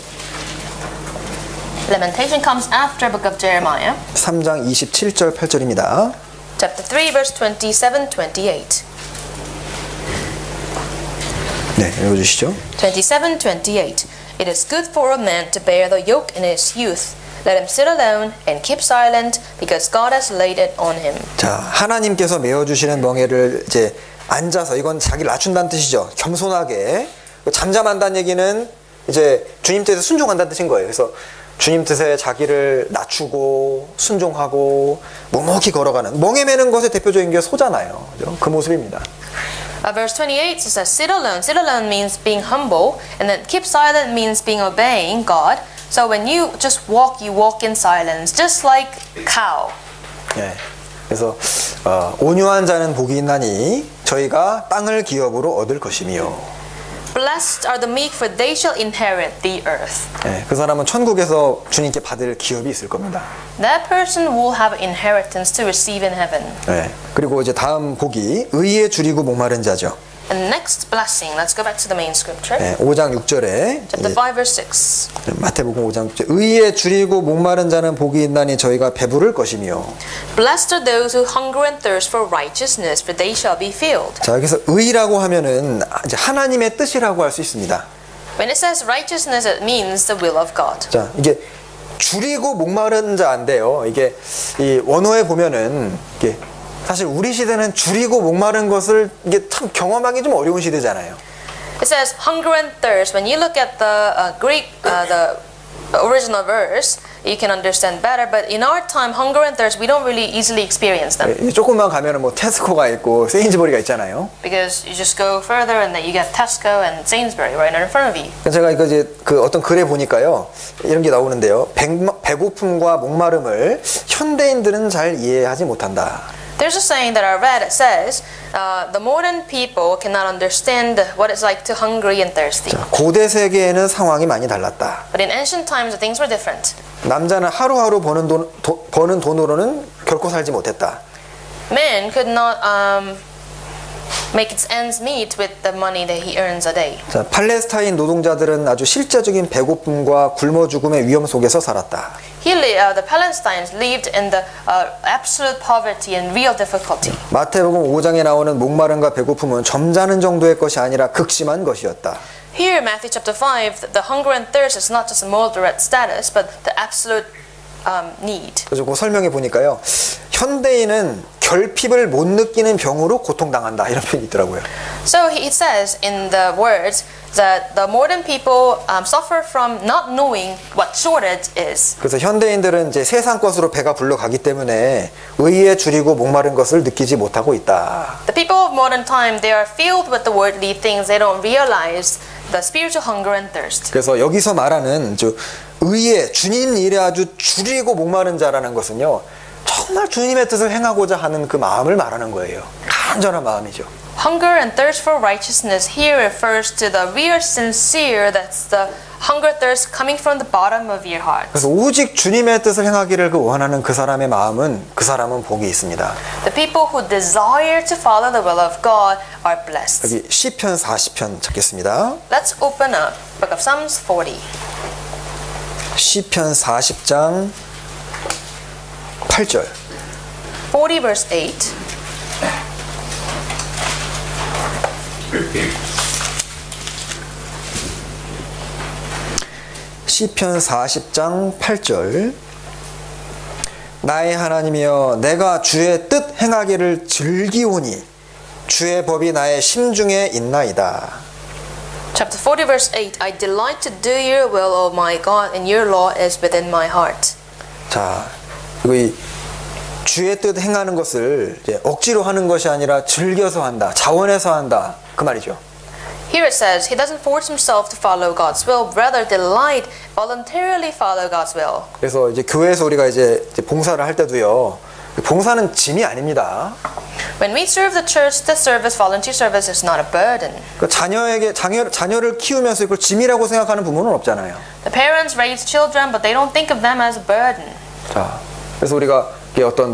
Lamentation comes after book of Jeremiah. 3장 27절 8절입니다. Chapter 3, verse 27, 28. 네, 읽어주시죠. 27, 28. It is good for a man to bear the yoke in his youth. Let him sit alone and keep silent, because God has laid it on him. 자, 하나님께서 메어주시는 멍에를 이제 앉아서, 이건 자기를 낮춘다는 뜻이죠. 겸손하게. 잠잠한다는 얘기는 이제 주님 뜻에 순종한다는 뜻인 거예요. 그래서 주님 뜻에 자기를 낮추고 순종하고 묵묵히 걸어가는, 멍에 매는 것의 대표적인 게 소잖아요. 그죠? 그 모습입니다. Verse 28 says, sit alone. Sit alone means being humble, and then keep silent means being obeying God. So when you just walk, you walk in silence, just like cow. 네. 그래서 온유한 자는 복이 있나니 저희가 땅을 기업으로 얻을 것이며. Blessed are the meek, for they shall inherit the earth. 네, 그 사람은 천국에서 주님께 받을 기업이 있을 겁니다. That person will have inheritance to receive in heaven. 네, 그리고 이제 다음 복이 의에 줄이고 목마른 자죠. And next blessing, let's go back to the main scripture. 네, 5장 6절에 Chapter 5, verse 6. 마태복음 5장 6절 의에 줄이고 목마른 자는 복이 있나니 저희가 배부를 것이며. Blessed are those who hunger and thirst for righteousness, for they shall be filled. 자, 여기서 의라고 하면은 이제 하나님의 뜻이라고 할 수 있습니다. When it says righteousness, it means the will of God. 자, 이게 줄이고 목마른 자인데요. 이게 이 원어에 보면은 이게 사실 우리 시대는 줄이고 목마른 것을 이게 참 경험하기 좀 어려운 시대잖아요. It says hunger and thirst. When you look at the Greek, the original verse, you can understand better. But in our time, hunger and thirst, we don't really easily experience them. 조금만 가면은 뭐 테스코가 있고 세인즈버리가 있잖아요. Because you just go further and then you get Tesco and Sainsbury right in front of you. 제가 이거 이제 그 어떤 글에 보니까요, 이런 게 나오는데요. 배고픔과 목마름을 현대인들은 잘 이해하지 못한다. There's a saying that I read. It says, the modern people cannot understand what it's like to hungry and thirsty. 자, 고대 세계에는 상황이 많이 달랐다. But in ancient times, things were different. 남자는 하루하루 버는 돈으로는 결코 살지 못했다. Men could not make its ends meet with the money that he earns a day. 자, 팔레스타인 노동자들은 아주 실제적인 배고픔과 굶어 죽음의 위험 속에서 살았다. The Palestinians lived in the absolute poverty and real difficulty. 마태복음 5장에 나오는 목마름과 배고픔은 점잖은 정도의 것이 아니라 극심한 것이었다. Here, Matthew chapter 5, the hunger and thirst is not just a moderate status, but the absolute need. 그래서 그 설명해 보니까요, 현대인은 결핍을 못 느끼는 병으로 고통당한다 이런 표현이 있더라고요. So it says in the words that the modern people suffer from not knowing what shortage is. 그래서 현대인들은 이제 세상 것으로 배가 불러가기 때문에 의에 줄이고 목마른 것을 느끼지 못하고 있다. The people of modern time, they are filled with the worldly things. They don't realize the spiritual hunger and thirst. 그래서 여기서 말하는 의에 주님 일에 아주 줄이고 목마른 자라는 것은요, 정말 주님의 뜻을 행하고자 하는 그 마음을 말하는 거예요. 간절한 마음이죠. Hunger and thirst for righteousness here refers to the real sincere, that's the hunger thirst coming from the bottom of your heart. 그래서 오직 주님의 뜻을 행하기를 원하는 그 사람의 마음은 그 사람은 복이 있습니다. The people who desire to follow the will of God are blessed. 여기 시편 40편 찾겠습니다. Let's open up Book of Psalms 40. 시편 40장 8절. 40 verse 8. 시편 40장 8절. 나의 하나님이여 내가 주의 뜻 행하기를 즐기오니 주의 법이 나의 심중에 있나이다. Chapter 40 verse 8. I delight to do your will, O my God, and your law is within my heart. 자, 이 주의 뜻 행하는 것을 이제 억지로 하는 것이 아니라 즐겨서 한다, 자원해서 한다, 그 말이죠. Here it says, he doesn't force himself to follow God's will, rather delight, voluntarily follow God's will. 그래서 이제 교회에서 우리가 이제 봉사를 할 때도요, 봉사는 짐이 아닙니다. When we serve the church, the service, volunteer service is not a burden. 그 자녀를 키우면서 이걸 짐이라고 생각하는 부모는 없잖아요. The parents raise children, but they don't think of them as a burden. 자, 그래서 우리가 어떤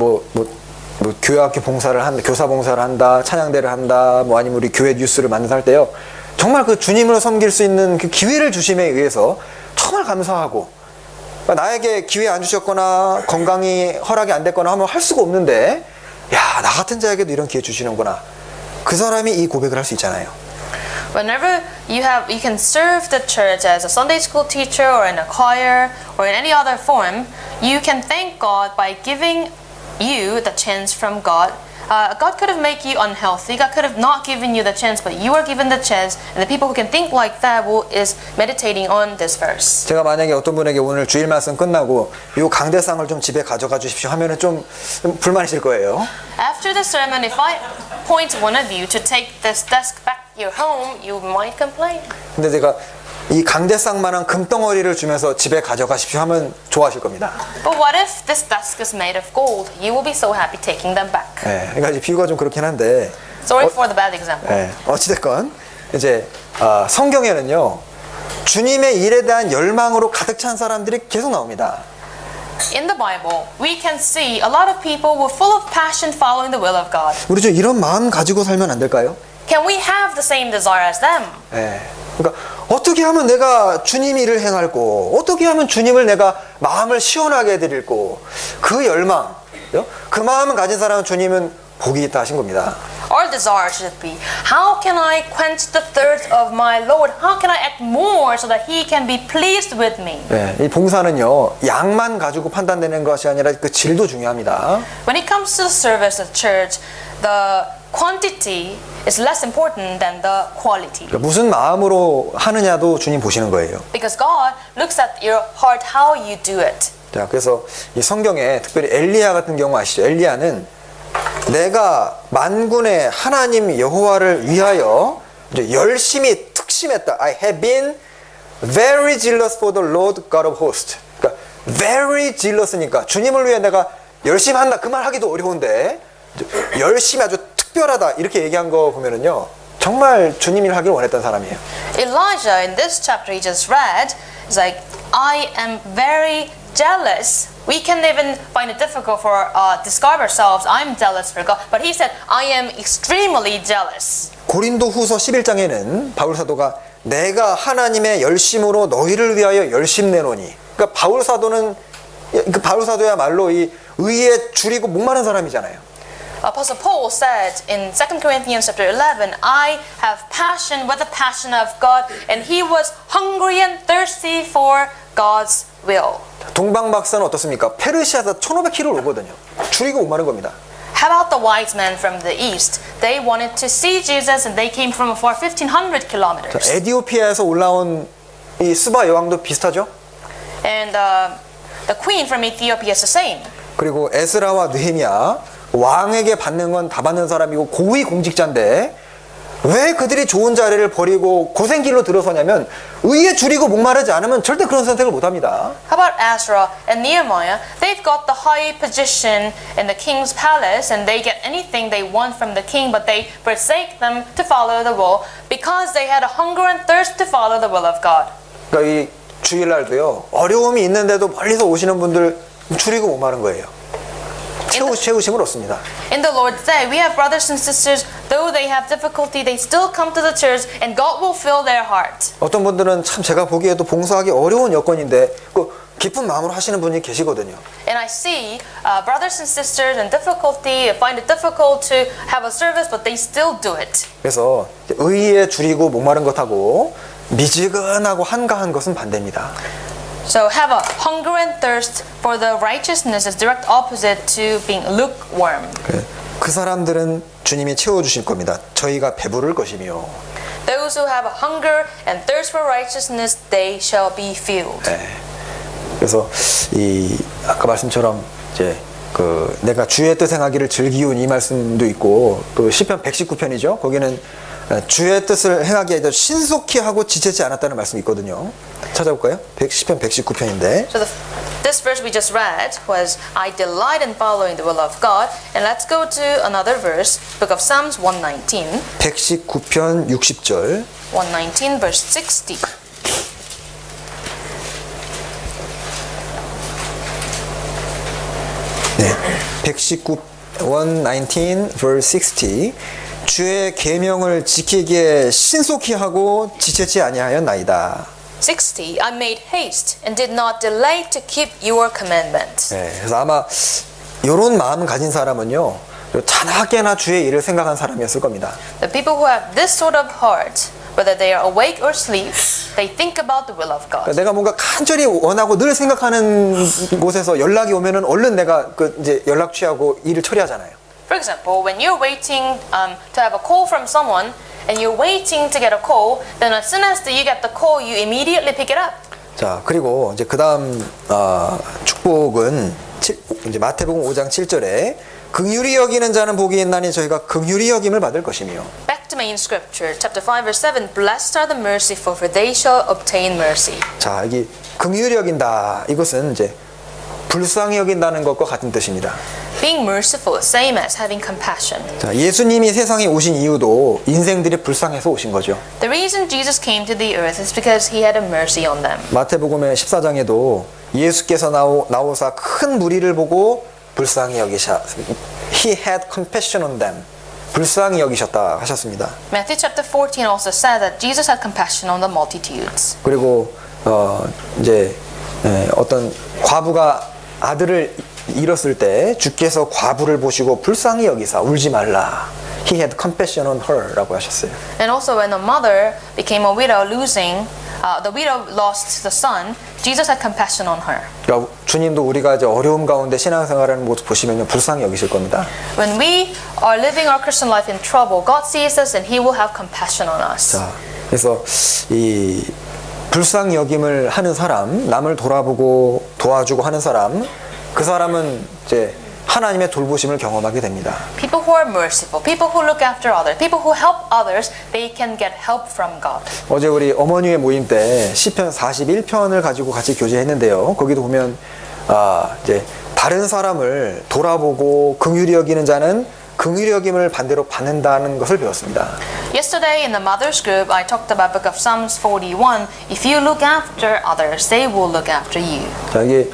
교회학교 봉사를 한다, 교사 봉사를 한다, 찬양대를 한다, 아니면 우리 교회 뉴스를 만들어서 할 때요, 정말 그 주님을 섬길 수 있는 그 기회를 주심에 의해서 정말 감사하고, 그러니까 나에게 기회 안 주셨거나 건강이 허락이 안 됐거나 하면 할 수가 없는데, 야, 나 같은 자에게도 이런 기회 주시는구나. 그 사람이 이 고백을 할 수 있잖아요. Whenever you can serve the church as a Sunday school teacher or in a choir or in any other form, you can thank God by giving you the chance from God. God could have made you unhealthy. God could have not given you the chance, but you are given the chance. And the people who can think like that is meditating on this verse. 제가 만약에 어떤 분에게 오늘 주일 말씀 끝나고 이 강대상을 좀 집에 가져가 주십시오 하면은 좀 불만이실 거예요. After the sermon, if I point one of you to take this desk back to your home, you might complain. 근데 제가 이 강대상만한 금덩어리를 주면서 집에 가져가십시오 하면 좋아하실 겁니다. But what if this desk is made of gold? You will be so happy taking them back. 네, 그러니까 이제 비유가 좀 그렇긴 한데. Sorry for the bad example. 네, 어찌됐건 이제 성경에는요, 주님의 일에 대한 열망으로 가득 찬 사람들이 계속 나옵니다. In the Bible, we can see a lot of people were full of passion following the will of God. 우리 좀 이런 마음 가지고 살면 안 될까요? Can we have the same desire as them? 네. 그러니까 어떻게 하면 내가 주님 일을 행할고, 어떻게 하면 주님을 내가 마음을 시원하게 해드릴고, 그 열망, 그 마음을 가진 사람은 주님은 복이 있다 하신 겁니다. Our desire should be, how can I quench the thirst of my Lord? How can I act more so that He can be pleased with me? 네, 이 봉사는요, 양만 가지고 판단되는 것이 아니라 그 질도 중요합니다. When it comes to the service of church, the quantity is less important than the quality. 그러니까 무슨 마음으로 하느냐도 주님 보시는 거예요. Because God looks at your heart, how you do it. 자, 그래서 이 성경에 특별히 엘리야 같은 경우 아시죠? 엘리야는 내가 만군의 하나님 여호와를 위하여 이제 열심히 특심했다. I have been very jealous for the Lord God of hosts. 그러니까 very jealous니까 주님을 위해 내가 열심히 한다. 그 말 하기도 어려운데 열심히 아주 특별하다 이렇게 얘기한 거 보면은요, 정말 주님 일 하기를 원했던 사람이에요. Elijah in this chapter he just read is like, I am very jealous, we can even find it difficult for describe ourselves. I'm jealous for God. But he said, I am extremely jealous. 고린도 후서 11장에는 바울 사도가 내가 하나님의 열심으로 너희를 위하여 열심 내노니. 그러니까 바울 사도는 바울 사도야말로 이 의에 줄이고 목마른 사람이잖아요. Apostle Paul said in 2 Corinthians chapter 11, I have passion with the passion of God, and he was hungry and thirsty for God's will. 동방 박사는 어떻습니까? 페르시아에서 1500km를 오거든요. 줄이고 목마른 겁니다. How about the wise men from the east? They wanted to see Jesus and they came from afar 1500 kilometers. 에디오피아에서 올라온 이 스바 여왕도 비슷하죠? And the queen from Ethiopia is the same. 그리고 에스라와 느헤미야 왕에게 받는 건 다 받는 사람이고 고위 공직자인데 왜 그들이 좋은 자리를 버리고 고생길로 들어서냐면 의에 줄이고 목마르지 않으면 절대 그런 선택을 못합니다. How about Ezra and Nehemiah? They've got the high position in the king's palace and they get anything they want from the king, but they forsake them to follow the will because they had a hunger and thirst to follow the will of God. 그러니까 이 주일날도요 어려움이 있는데도 멀리서 오시는 분들 줄이고 목마른 거예요. 채우심을 얻습니다. In the Lord's Day, we have brothers and sisters, though they have difficulty, they still come to the church and God will fill their heart. 어떤 분들은 참 제가 보기에도 봉사하기 어려운 여건인데 그 기쁜 마음으로 하시는 분이 계시거든요. And I see brothers and sisters in difficulty, find it difficult to have a service, but they still do it. 그래서 의에 줄이고 목마른 것하고 미지근하고 한가한 것은 반대입니다. So have a hunger and thirst for the righteousness is direct opposite to being lukewarm. 그 사람들은 주님이 채워주실 겁니다. 저희가 배부를 것이며. Those who have a hunger and thirst for righteousness, they shall be filled. 네. 그래서 이 아까 말씀처럼 이제 그 내가 주의 뜻 행하기를 즐기운 이 말씀도 있고 또 시편 119편이죠. 거기는 주의 뜻을 행하기에 신속히 하고 지체지 않았다는 말씀이 있거든요. 찾아볼까요? 시편 119편인데. So this verse we just read was I delight in following the will of God. And let's go to another verse, book of Psalms 119. 119편 60절. 119 verse 60. 네. 119 verse 60. 주의 계명을 지키기에 신속히 하고 지체치 아니하였나이다. 60. I made haste and did not delay to keep your commandments. 네, 그래서 아마 이런 마음 가진 사람은요 자나깨나 주의 일을 생각한 사람이었을 겁니다. The people who have this sort of heart, whether they are awake or asleep, they think about the will of God. 그러니까 내가 뭔가 간절히 원하고 늘 생각하는 곳에서 연락이 오면은 얼른 내가 그 이제 연락 취하고 일을 처리하잖아요. For example, when you're waiting to have a call from someone and you're waiting to get a call, then as soon as you get the call, you immediately pick it up. 자, 그리고 이제 그다음 축복은 이제 마태복음 5장 7절에 긍휼히 여기는 자는 복이 있나니 저희가 긍휼히 여김을 받을 것이며. Back to main scripture, chapter 5, verse 7. Blessed are the merciful, for they shall obtain mercy. 자, 여기 긍휼히 여긴다. 이것은 이제 불쌍히 여긴다는 것과 같은 뜻입니다. Being merciful is same as having compassion. 자, 예수님이 세상에 오신 이유도 인생들이 불쌍해서 오신 거죠. The reason Jesus came to the earth is because he had a mercy on them. 마태복음의 14장에도 예수께서 나오사 큰 무리를 보고 불쌍히 여기샤. He had compassion on them. 불쌍히 여기셨다 하셨습니다. Matthew chapter 14 also said that Jesus had compassion on the multitudes. 그리고 이제 어떤 과부가 아들을 잃었을 때 주께서 과부를 보시고 불쌍히 여기사 울지 말라. He had compassion on her 라고 하셨어요. And also when the mother became a widow losing, the widow lost the son, Jesus had compassion on her. 그러니까 주님도 우리가 이제 어려움 가운데 신앙생활하는 모습 보시면 불쌍히 여기실 겁니다. When we are living our Christian life in trouble, God sees us and He will have compassion on us. 자, 그래서 이 불쌍히 여김을 하는 사람, 남을 돌아보고 도와주고 하는 사람, 그 사람은 이제 하나님의 돌보심을 경험하게 됩니다. People who are merciful, people who look after others, people who help others, they can get help from God. 어제 우리 어머니의 모임 때 시편 41편을 가지고 같이 교제했는데요. 거기도 보면 이제 다른 사람을 돌아보고 긍휼히 여기는 자는 긍휼히 여김을 반대로 받는다는 것을 배웠습니다. Yesterday in the mothers group, I talked about book of Psalms 41. If you look after others, they will look after you. 자, 이게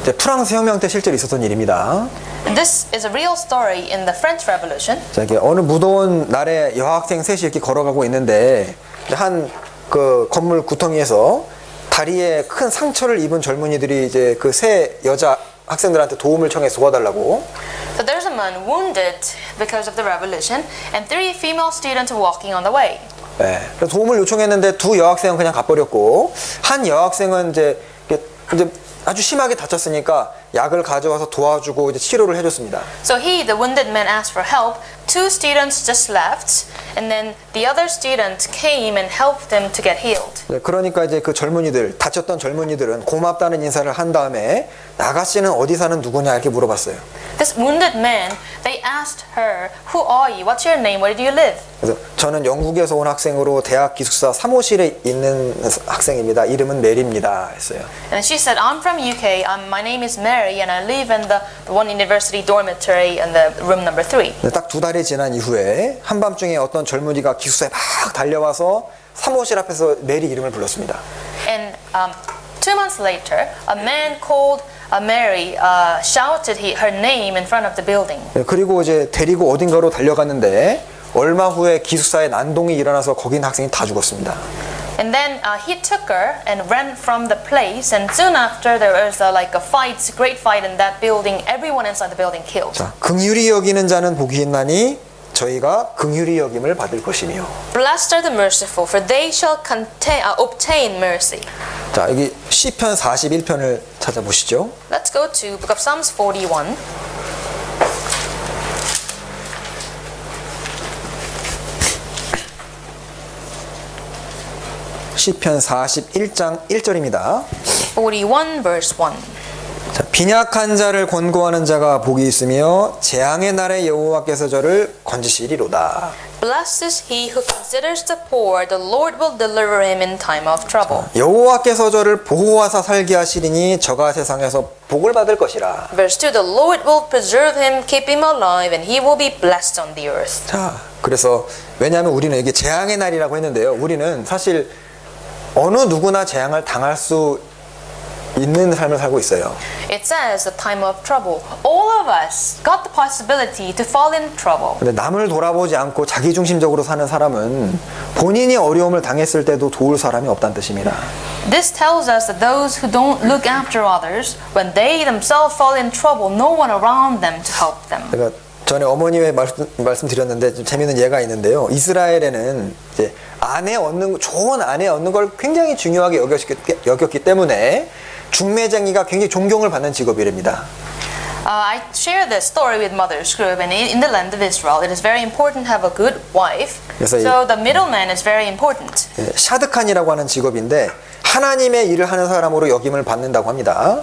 이제 프랑스 혁명 때 실제로 있었던 일입니다. And this is a real story in the French Revolution. 자, 이게 어느 무더운 날에 여학생 셋이 이렇게 걸어가고 있는데 한 그 건물 구덩이에서 다리에 큰 상처를 입은 젊은이들이 이제 그 세 여자 학생들한테 도움을 청해서 도와달라고. So there's a man wounded because of the revolution, and 3 female students are walking on the way. 네, 그래서 도움을 요청했는데 두 여학생은 그냥 가버렸고 한 여학생은 이제 아주 심하게 다쳤으니까 약을 가져와서 도와주고 이제 치료를 해줬습니다. So the wounded man, asked for help. 2 students just left, and then the other student came and helped them to get healed. 네, 그러니까 이제 그 젊은이들, 다쳤던 젊은이들은 고맙다는 인사를 한 다음에 아가씨는 어디 사는 누구냐 이렇게 물어봤어요. This wounded man, they asked her, "Who are you? What's your name? Where do you live?" 그래서 저는 영국에서 온 학생으로 대학 기숙사 3호실에 있는 학생입니다. 이름은 메리입니다. 했어요. And she said, "I'm from UK. My name is Mary, and I live in the one university dormitory in the room number 3." 딱 2달이 지난 이후에 한밤중에 어떤 젊은이가 기숙사에 막 달려와서 3호실 앞에서 메리 이름을 불렀습니다. And 2 months later, a man called Mary shouted her name in front of the building. 그리고 이제 데리고 어딘가로 달려갔는데 얼마 후에 기숙사에 난동이 일어나서 거기 있는 학생이 다 죽었습니다. And then he took her and ran from the place, and soon after there was like a fight, great fight in that building. Everyone inside the building killed. 자, 긍휼히 여기는 자는 복이 있나니 저희가 긍휼히 여김을 받을 것이며. Blessed are the merciful, for they shall obtain mercy. 자, 여기 시편 41편을 찾아보시죠. Let's go to book of Psalms 41. 시편 41장 1절입니다. 41 verse 1. 자, 빈약한 자를 권고하는 자가 복이 있으며 재앙의 날에 여호와께서 저를 건지시리로다. Blessed is he who considers the poor. The Lord will deliver him in time of trouble. 여호와께서 저를 보호하사 살게 하시리니 저가 세상에서 복을 받을 것이라. Verse 2. The Lord will preserve him, keep him alive, and he will be blessed on the earth. 자, 그래서 왜냐하면 우리는 이게 재앙의 날이라고 했는데요. 우리는 사실 어느 누구나 재앙을 당할 수 있는 삶을 살고 있어요. It says the time of trouble. All of us got the possibility to fall in trouble. 근데 남을 돌아보지 않고 자기중심적으로 사는 사람은 본인이 어려움을 당했을 때도 도울 사람이 없다는 뜻입니다. This tells us that those who don't look after others, when they themselves fall in trouble, no one around them to help them. 그러니까 전에 어머니의 말씀드렸는데 좀 재미있는 예가 있는데요. 이스라엘에는 이제 좋은 아내 얻는 걸 굉장히 중요하게 여겼기 때문에 중매쟁이가 굉장히 존경을 받는 직업이랍니다. I share this story with Mother's Group, and in the land of Israel, it is very important to have a good wife. So the middleman is very important. 샤드칸이라고 하는 직업인데 하나님의 일을 하는 사람으로 역임을 받는다고 합니다.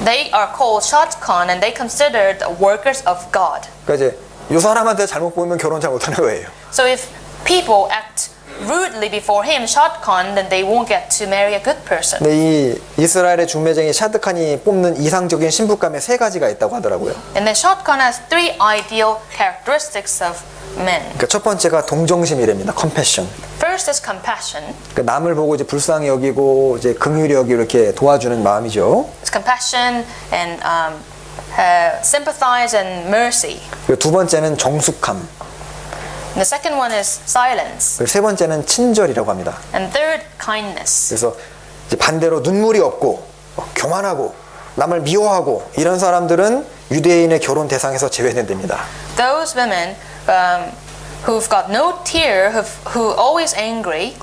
They are called shadchan, and they considered workers of God. 그러니까 이제 이 사람한테 잘못 보이면 결혼 잘 못하는 거예요. So if people act rudely before him, shadchan, then they won't get to marry a good person. 근데 이 이스라엘의 중매쟁이 샤드칸이 뽑는 이상적인 신부감에 3가지가 있다고 하더라고요. And then shadchan has 3 ideal characteristics of men. 그러니까 첫 번째가 동정심이랍니다. compassion. First is compassion. 그러니까 남을 보고 이제 불쌍히 여기고 이제 긍휼히 여기고 이렇게 도와주는 마음이죠. It's compassion and sympathize and mercy. 그리고 두 번째는 정숙함. And the second one is silence. 그리고 세 번째는 친절이라고 합니다. And third, kindness. 그래서 이제 반대로 눈물이 없고 교만하고 남을 미워하고 이런 사람들은 유대인의 결혼 대상에서 제외된답니다. Those women who've got no tear, who always angry,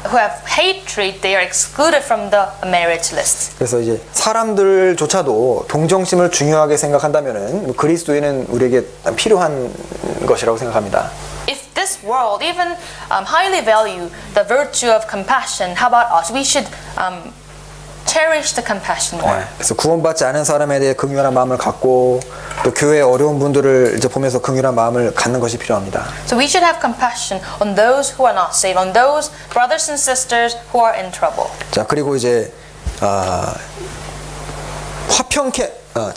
who have hatred, they are excluded from the marriage list. 그래서 이제 사람들조차도 동정심을 중요하게 생각한다면은 그리스도인은 우리에게 필요한 것이라고 생각합니다. If this world even highly value the virtue of compassion, how about us? We should cherish the compassion more. 그래서 구원받지 않은 사람에 대해 긍휼한 마음을 갖고 또 교회의 어려운 분들을 이제 보면서 긍휼한 마음을 갖는 것이 필요합니다. So we should have compassion on those who are not saved, on those brothers and sisters who are in trouble. 자, 그리고 이제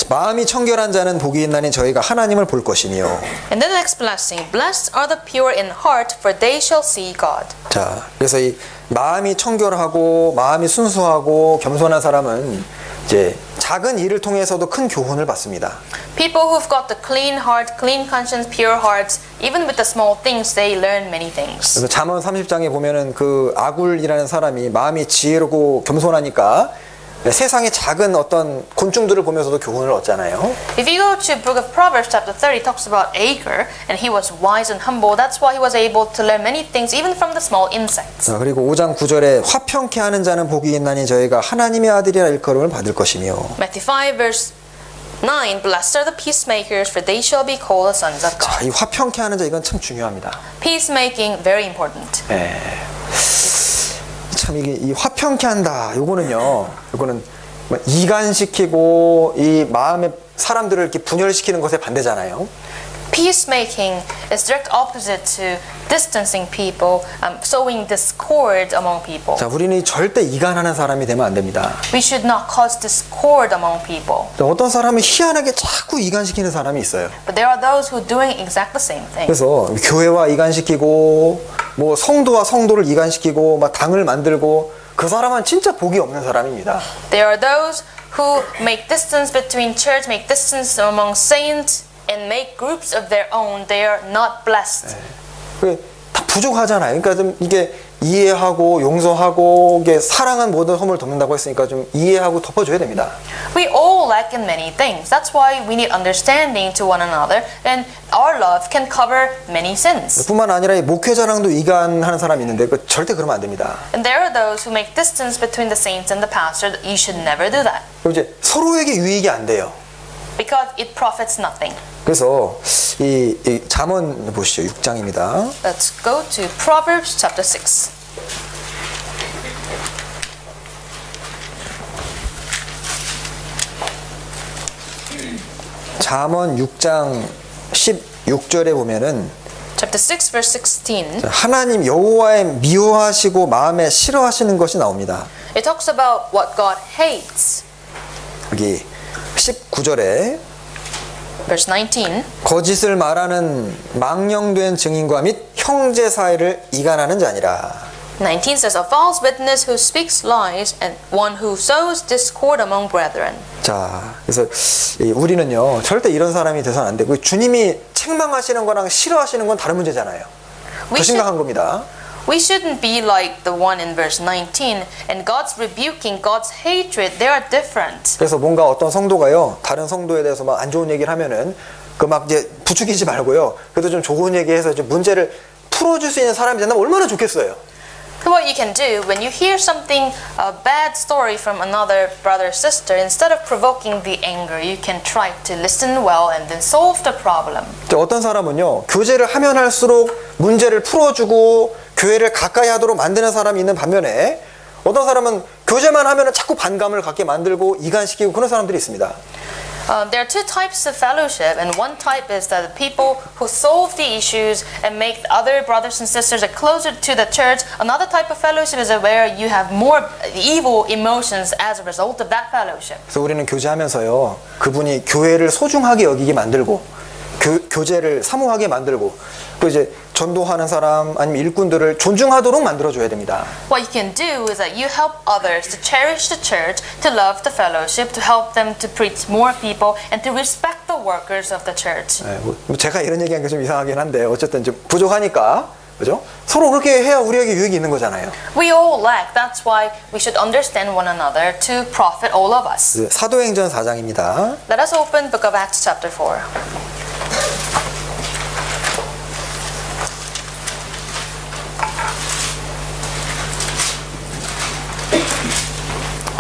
마음이 청결한 자는 복이 있나니 저희가 하나님을 볼 것이며. And then the next blessing, blessed are the pure in heart, for they shall see God. 자, 그래서 이 마음이 청결하고 마음이 순수하고 겸손한 사람은 이제 작은 일을 통해서도 큰 교훈을 받습니다. People who've got the clean heart, clean conscience, pure hearts, even with the small things, they learn many things. 그래서 잠언 30장에 보면은 그 아굴이라는 사람이 마음이 지혜롭고 겸손하니까 세상의 작은 어떤 곤충들을 보면서도 교훈을 얻잖아요. If you go to book of Proverbs chapter 30, it talks about Agur, and he was wise and humble. That's why he was able to learn many things, even from the small insects. 자, 그리고 5장 9절에 화평케 하는 자는 복이 있나니 저희가 하나님의 아들이라 일컬음을 받을 것이며. Matthew 5 verse 9, blessed are the peacemakers, for they shall be called the sons of God. 자, 이 화평케 하는 자 이건 참 중요합니다. Peacemaking, very important. 네. 참 이게 이 화평케 한다. 요거는 이간시키고 이 마음의 사람들을 이렇게 분열시키는 것에 반대잖아요. Peacemaking is direct opposite to distancing people, sowing discord among people. 자, 우리는 절대 이간하는 사람이 되면 안 됩니다. We should not cause discord among people. 어떤 사람은 희한하게 자꾸 이간시키는 사람이 있어요. But there are those who are doing exactly the same thing. 그래서 교회와 이간시키고 뭐 성도와 성도를 이간시키고 막 당을 만들고 그 사람은 진짜 복이 없는 사람입니다. There are those who make distance between church, make distance among saints, and make groups of their own. They are not blessed. 다 부족하잖아요. 그러니까 좀 이게 이해하고 용서하고 이게 사랑은 모든 허물을 덮는다고 했으니까 좀 이해하고 덮어줘야 됩니다. We all lack in many things. That's why we need understanding to one another, and our love can cover many sins. 뿐만 아니라 이 목회자랑도 이간하는 사람이 있는데 절대 그러면 안 됩니다. And there are those who make distance between the saints and the pastor. You should never do that. 그럼 이제 서로에게 유익이 안 돼요. Because it profits nothing. 그래서 이 잠언 보시죠. 6장입니다. Let's go to Proverbs chapter 6. 잠언 6장 16절에 보면은 Chapter 6 verse 16. 하나님 여호와의 미워하시고 마음에 싫어하시는 것이 나옵니다. It talks about what God hates. 여기 19절에 Verse 19. 거짓을 말하는 망령된 증인과 및 형제 사이를 이간하는 자니라. 19 says, a false witness who speaks lies and one who sows discord among brethren. 자, 그래서 우리는요 절대 이런 사람이 돼서는 안 되고 주님이 책망하시는 거랑 싫어하시는 건 다른 문제잖아요. 더 심각한 겁니다. We shouldn't be like the one in verse 19, and God's rebuking, God's hatred, they are different. 그래서 뭔가 어떤 성도가요 다른 성도에 대해서 막 안 좋은 얘기를 하면은 그 막 이제 부추기지 말고요. 그래도 좀 좋은 얘기해서 좀 문제를 풀어줄 수 있는 사람이 된다면 얼마나 좋겠어요. So what you can do when you hear something, a bad story from another brother or sister, instead of provoking the anger, you can try to listen well and then solve the problem. 어떤 사람은요 교제를 하면 할수록 문제를 풀어주고 교회를 가까이 하도록 만드는 사람이 있는 반면에 어떤 사람은 교제만 하면 자꾸 반감을 갖게 만들고 이간시키고 그런 사람들이 있습니다. There are two types of fellowship, and one type is that the people who solve the issues and make other brothers and sisters closer to the church. Another type of fellowship is where you have more evil emotions as a result of that fellowship. 그래서 우리는 교제하면서요 그분이 교회를 소중하게 여기게 만들고 교제를 사모하게 만들고 또 이제 전도하는 사람 아니면 일꾼들을 존중하도록 만들어줘야 됩니다. What you can do is that you help others to cherish the church, to love the fellowship, to help them to preach more people, and to respect the workers of the church. 네, 뭐 제가 이런 얘기하는 게 좀 이상하긴 한데 어쨌든 좀 부족하니까 그죠? 서로 그렇게 해야 우리에게 유익이 있는 거잖아요. We all lack. That's why we should understand one another to profit all of us. 사도행전 4장입니다. Let us open Book of Acts chapter 4.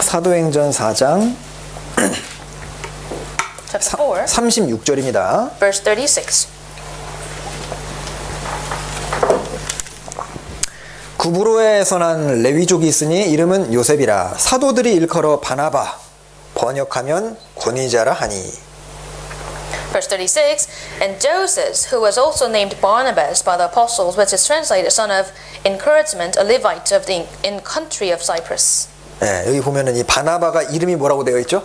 사도행전 4장 Chapter 4, 36절입니다. verse 36. 구브로에서 난 레위족이 있으니 이름은 요셉이라 사도들이 일컬어 바나바 번역하면 권위자라 하니. Verse 36, and Joseph, who was also named Barnabas by the apostles, which is translated son of encouragement, a Levite of the in country of Cyprus. 네, 여기 보면은 이 바나바가 이름이 뭐라고 되어 있죠?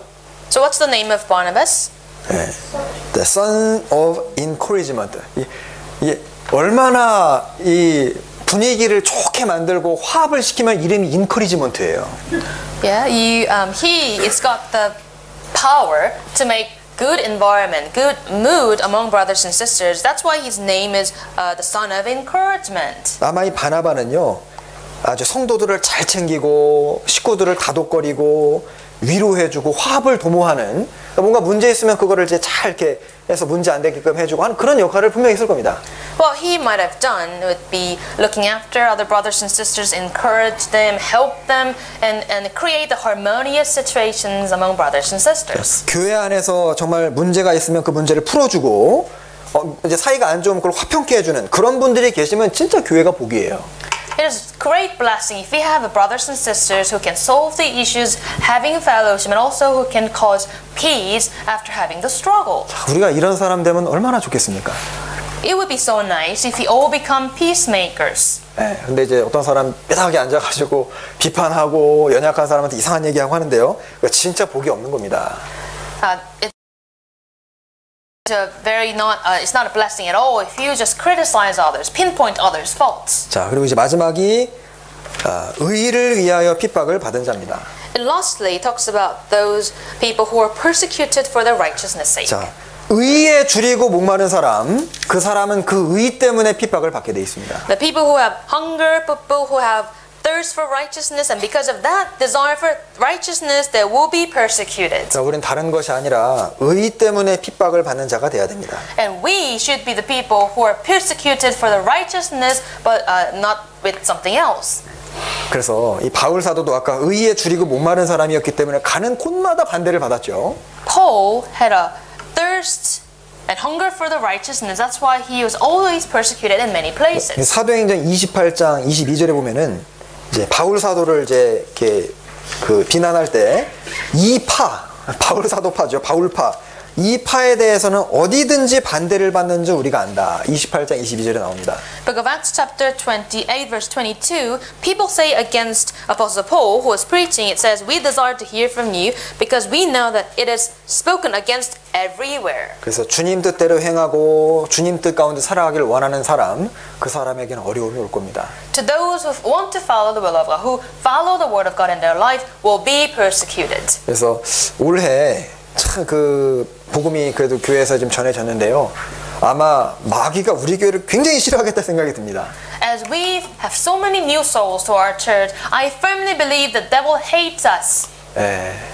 So what's the name of Barnabas? 예, the son of encouragement. 이게 얼마나 이 분위기를 좋게 만들고 화합을 시키면 이름이 encouragement예요. Yeah, he has got the power to make good environment, good mood among brothers and sisters. That's why his name is the son of encouragement. 아마 이 바나바는요, 아주 성도들을 잘 챙기고 식구들을 다독거리고 위로해주고 화합을 도모하는, 그러니까 뭔가 문제 있으면 그거를 이제 잘 이렇게 해서 문제 안 되게끔 해주고 하는 그런 역할을 분명히 했을 겁니다. What he might have done would be looking after other brothers and sisters, encourage them, help them, and create the harmonious situations among brothers and sisters. 교회 안에서 정말 문제가 있으면 그 문제를 풀어주고 이제 사이가 안 좋으면 그걸 화평케 해주는 그런 분들이 계시면 진짜 교회가 복이에요. It is great blessing if we have brothers and sisters who can solve the issues, having fellowship, and also who can cause peace after having the struggle. 우리가 이런 사람 되면 얼마나 좋겠습니까? It would be so nice if we all become peacemakers. 네, 근데 이제 어떤 사람 뼈다귀 앉아가지고 비판하고 연약한 사람한테 이상한 얘기하고 하는데요. 진짜 복이 없는 겁니다. It's not a blessing at all if you just criticize others, pinpoint others' faults. 자, 그리고 이제 마지막이 의를 위하여 핍박을 받은 자입니다. And lastly, it talks about those people who are persecuted for their righteousness' sake. 자, 의에 줄이고 목마른 사람, 그 사람은 그 의 때문에 핍박을 받게 돼 있습니다. The people who have hunger, people who have thirst for righteousness, and because of that desire for righteousness, they will be persecuted. 자, 우리는 다른 것이 아니라 의 때문에 핍박을 받는 자가 돼야 됩니다. And we should be the people who are persecuted for the righteousness, but not with something else. 그래서 이 바울 사도도 아까 의에 줄이고 목마른 사람이었기 때문에 가는 곳마다 반대를 받았죠. Paul had a thirst and hunger for the righteousness. That's why he was always persecuted in many places. 사도행전 28장 22절에 보면은 이제 바울 사도를 이제 이렇게 비난할 때 이 바울 사도파죠. 바울파. 이 파에 대해서는 어디든지 반대를 받는 줄 우리가 안다. 28장 22절에 나옵니다. Book of Acts chapter 28 verse 22, people say against Apostle Paul who was preaching, it says, we desire to hear from you because we know that it is spoken against everywhere. 그래서 주님 뜻대로 행하고 주님 뜻 가운데 살아가기를 원하는 사람, 그 사람에게는 어려움이 올 겁니다. To those who want to follow the will of God, who follow the word of God in their life, will be persecuted. 그래서 올해 참 복음이 그래도 교회에서 좀 전해졌는데요. 아마 마귀가 우리 교회를 굉장히 싫어하겠다 생각이 듭니다. As we have so many new souls to our church, I firmly believe the devil hates us.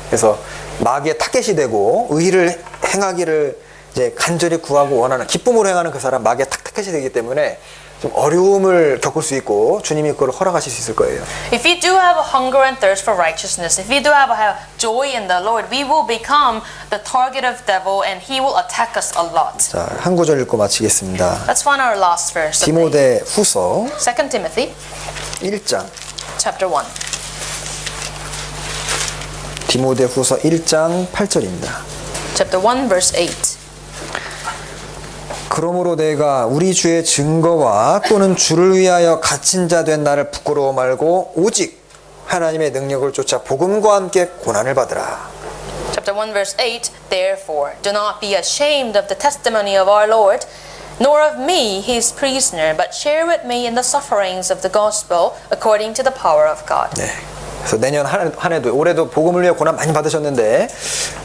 그래서 마귀의 타겟이 되고 의를 행하기를 이제 간절히 구하고 원하는 기쁨으로 행하는 그 사람 마귀의 타겟이 되기 때문에 좀 어려움을 겪을 수 있고 주님이 그걸 허락하실 수 있을 거예요. If we do have a hunger and thirst for righteousness, if we do have joy in the Lord, we will become the target of devil and he will attack us a lot. 자, 한 구절 읽고 마치겠습니다. Let's find our last verse. 디모데 후서 2 Timothy 1장 chapter 1. 디모데 후서 1장 8절입니다. Chapter 1 verse 8. 그러므로 내가 우리 주의 증거와 또는 주를 위하여 갇힌 자 된 나를 부끄러워 말고 오직 하나님의 능력을 쫓아 복음과 함께 고난을 받으라. Chapter 1 verse 8. Therefore, do not be ashamed of the testimony of our Lord, nor of me, his prisoner, but share with me in the sufferings of the gospel according to the power of God. 네. 그래서 내년 한 해도 올해도 복음을 위해 고난 많이 받으셨는데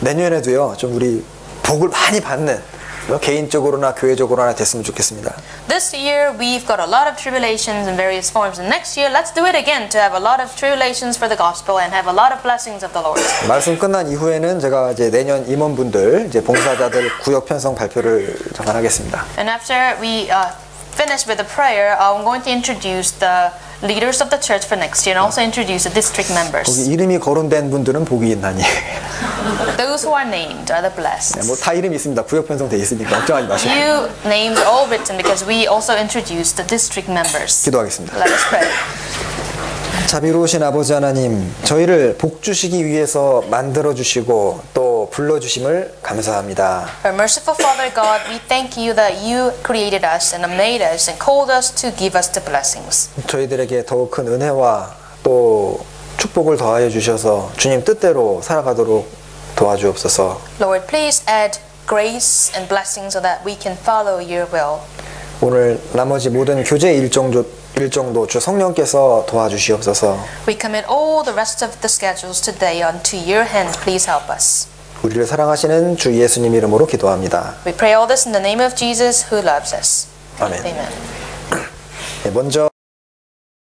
내년에도요 좀 우리 복을 많이 받는 개인적으로나 교회적으로나 됐으면 좋겠습니다. This year we've got a lot of tribulations in various forms, and next year let's do it again to have a lot of tribulations for the gospel and have a lot of blessings of the Lord. 말씀 끝난 이후에는 제가 이제 내년 임원분들 이제 봉사자들 구역 편성 발표를 잠깐 하겠습니다. And after we finish with the prayer, I'm going to introduce the leaders of the church for next year and also introduce the district members. 거기 이름이 거론된 분들은 복이 있나니. Those who are named are the blessed. 네, 뭐 다 이름이 있습니다. 구역 편성돼 있으니까 걱정하지 마시고. Few names are all written because we also introduce the district members. 기도하겠습니다. Let us pray. 자비로우신 아버지 하나님, 저희를 복 주시기 위해서 만들어 주시고 또 불러 주심을 감사합니다. Our merciful Father God, we thank you that you created us and made us and called us to give us the blessings. 저희들에게 더욱 큰 은혜와 또 축복을 더하여 주셔서 주님 뜻대로 살아가도록 도와주옵소서. Lord, please add grace and blessing so that we can follow your will. 오늘 나머지 모든 교제 일정도 주 성령께서 도와주시옵소서. We commit all the rest of the schedules today unto your hand. Please help us. 우리를 사랑하시는 주 예수님 이름으로 기도합니다. We pray all this in the name of Jesus who loves us. 아멘. Amen. 네, 먼저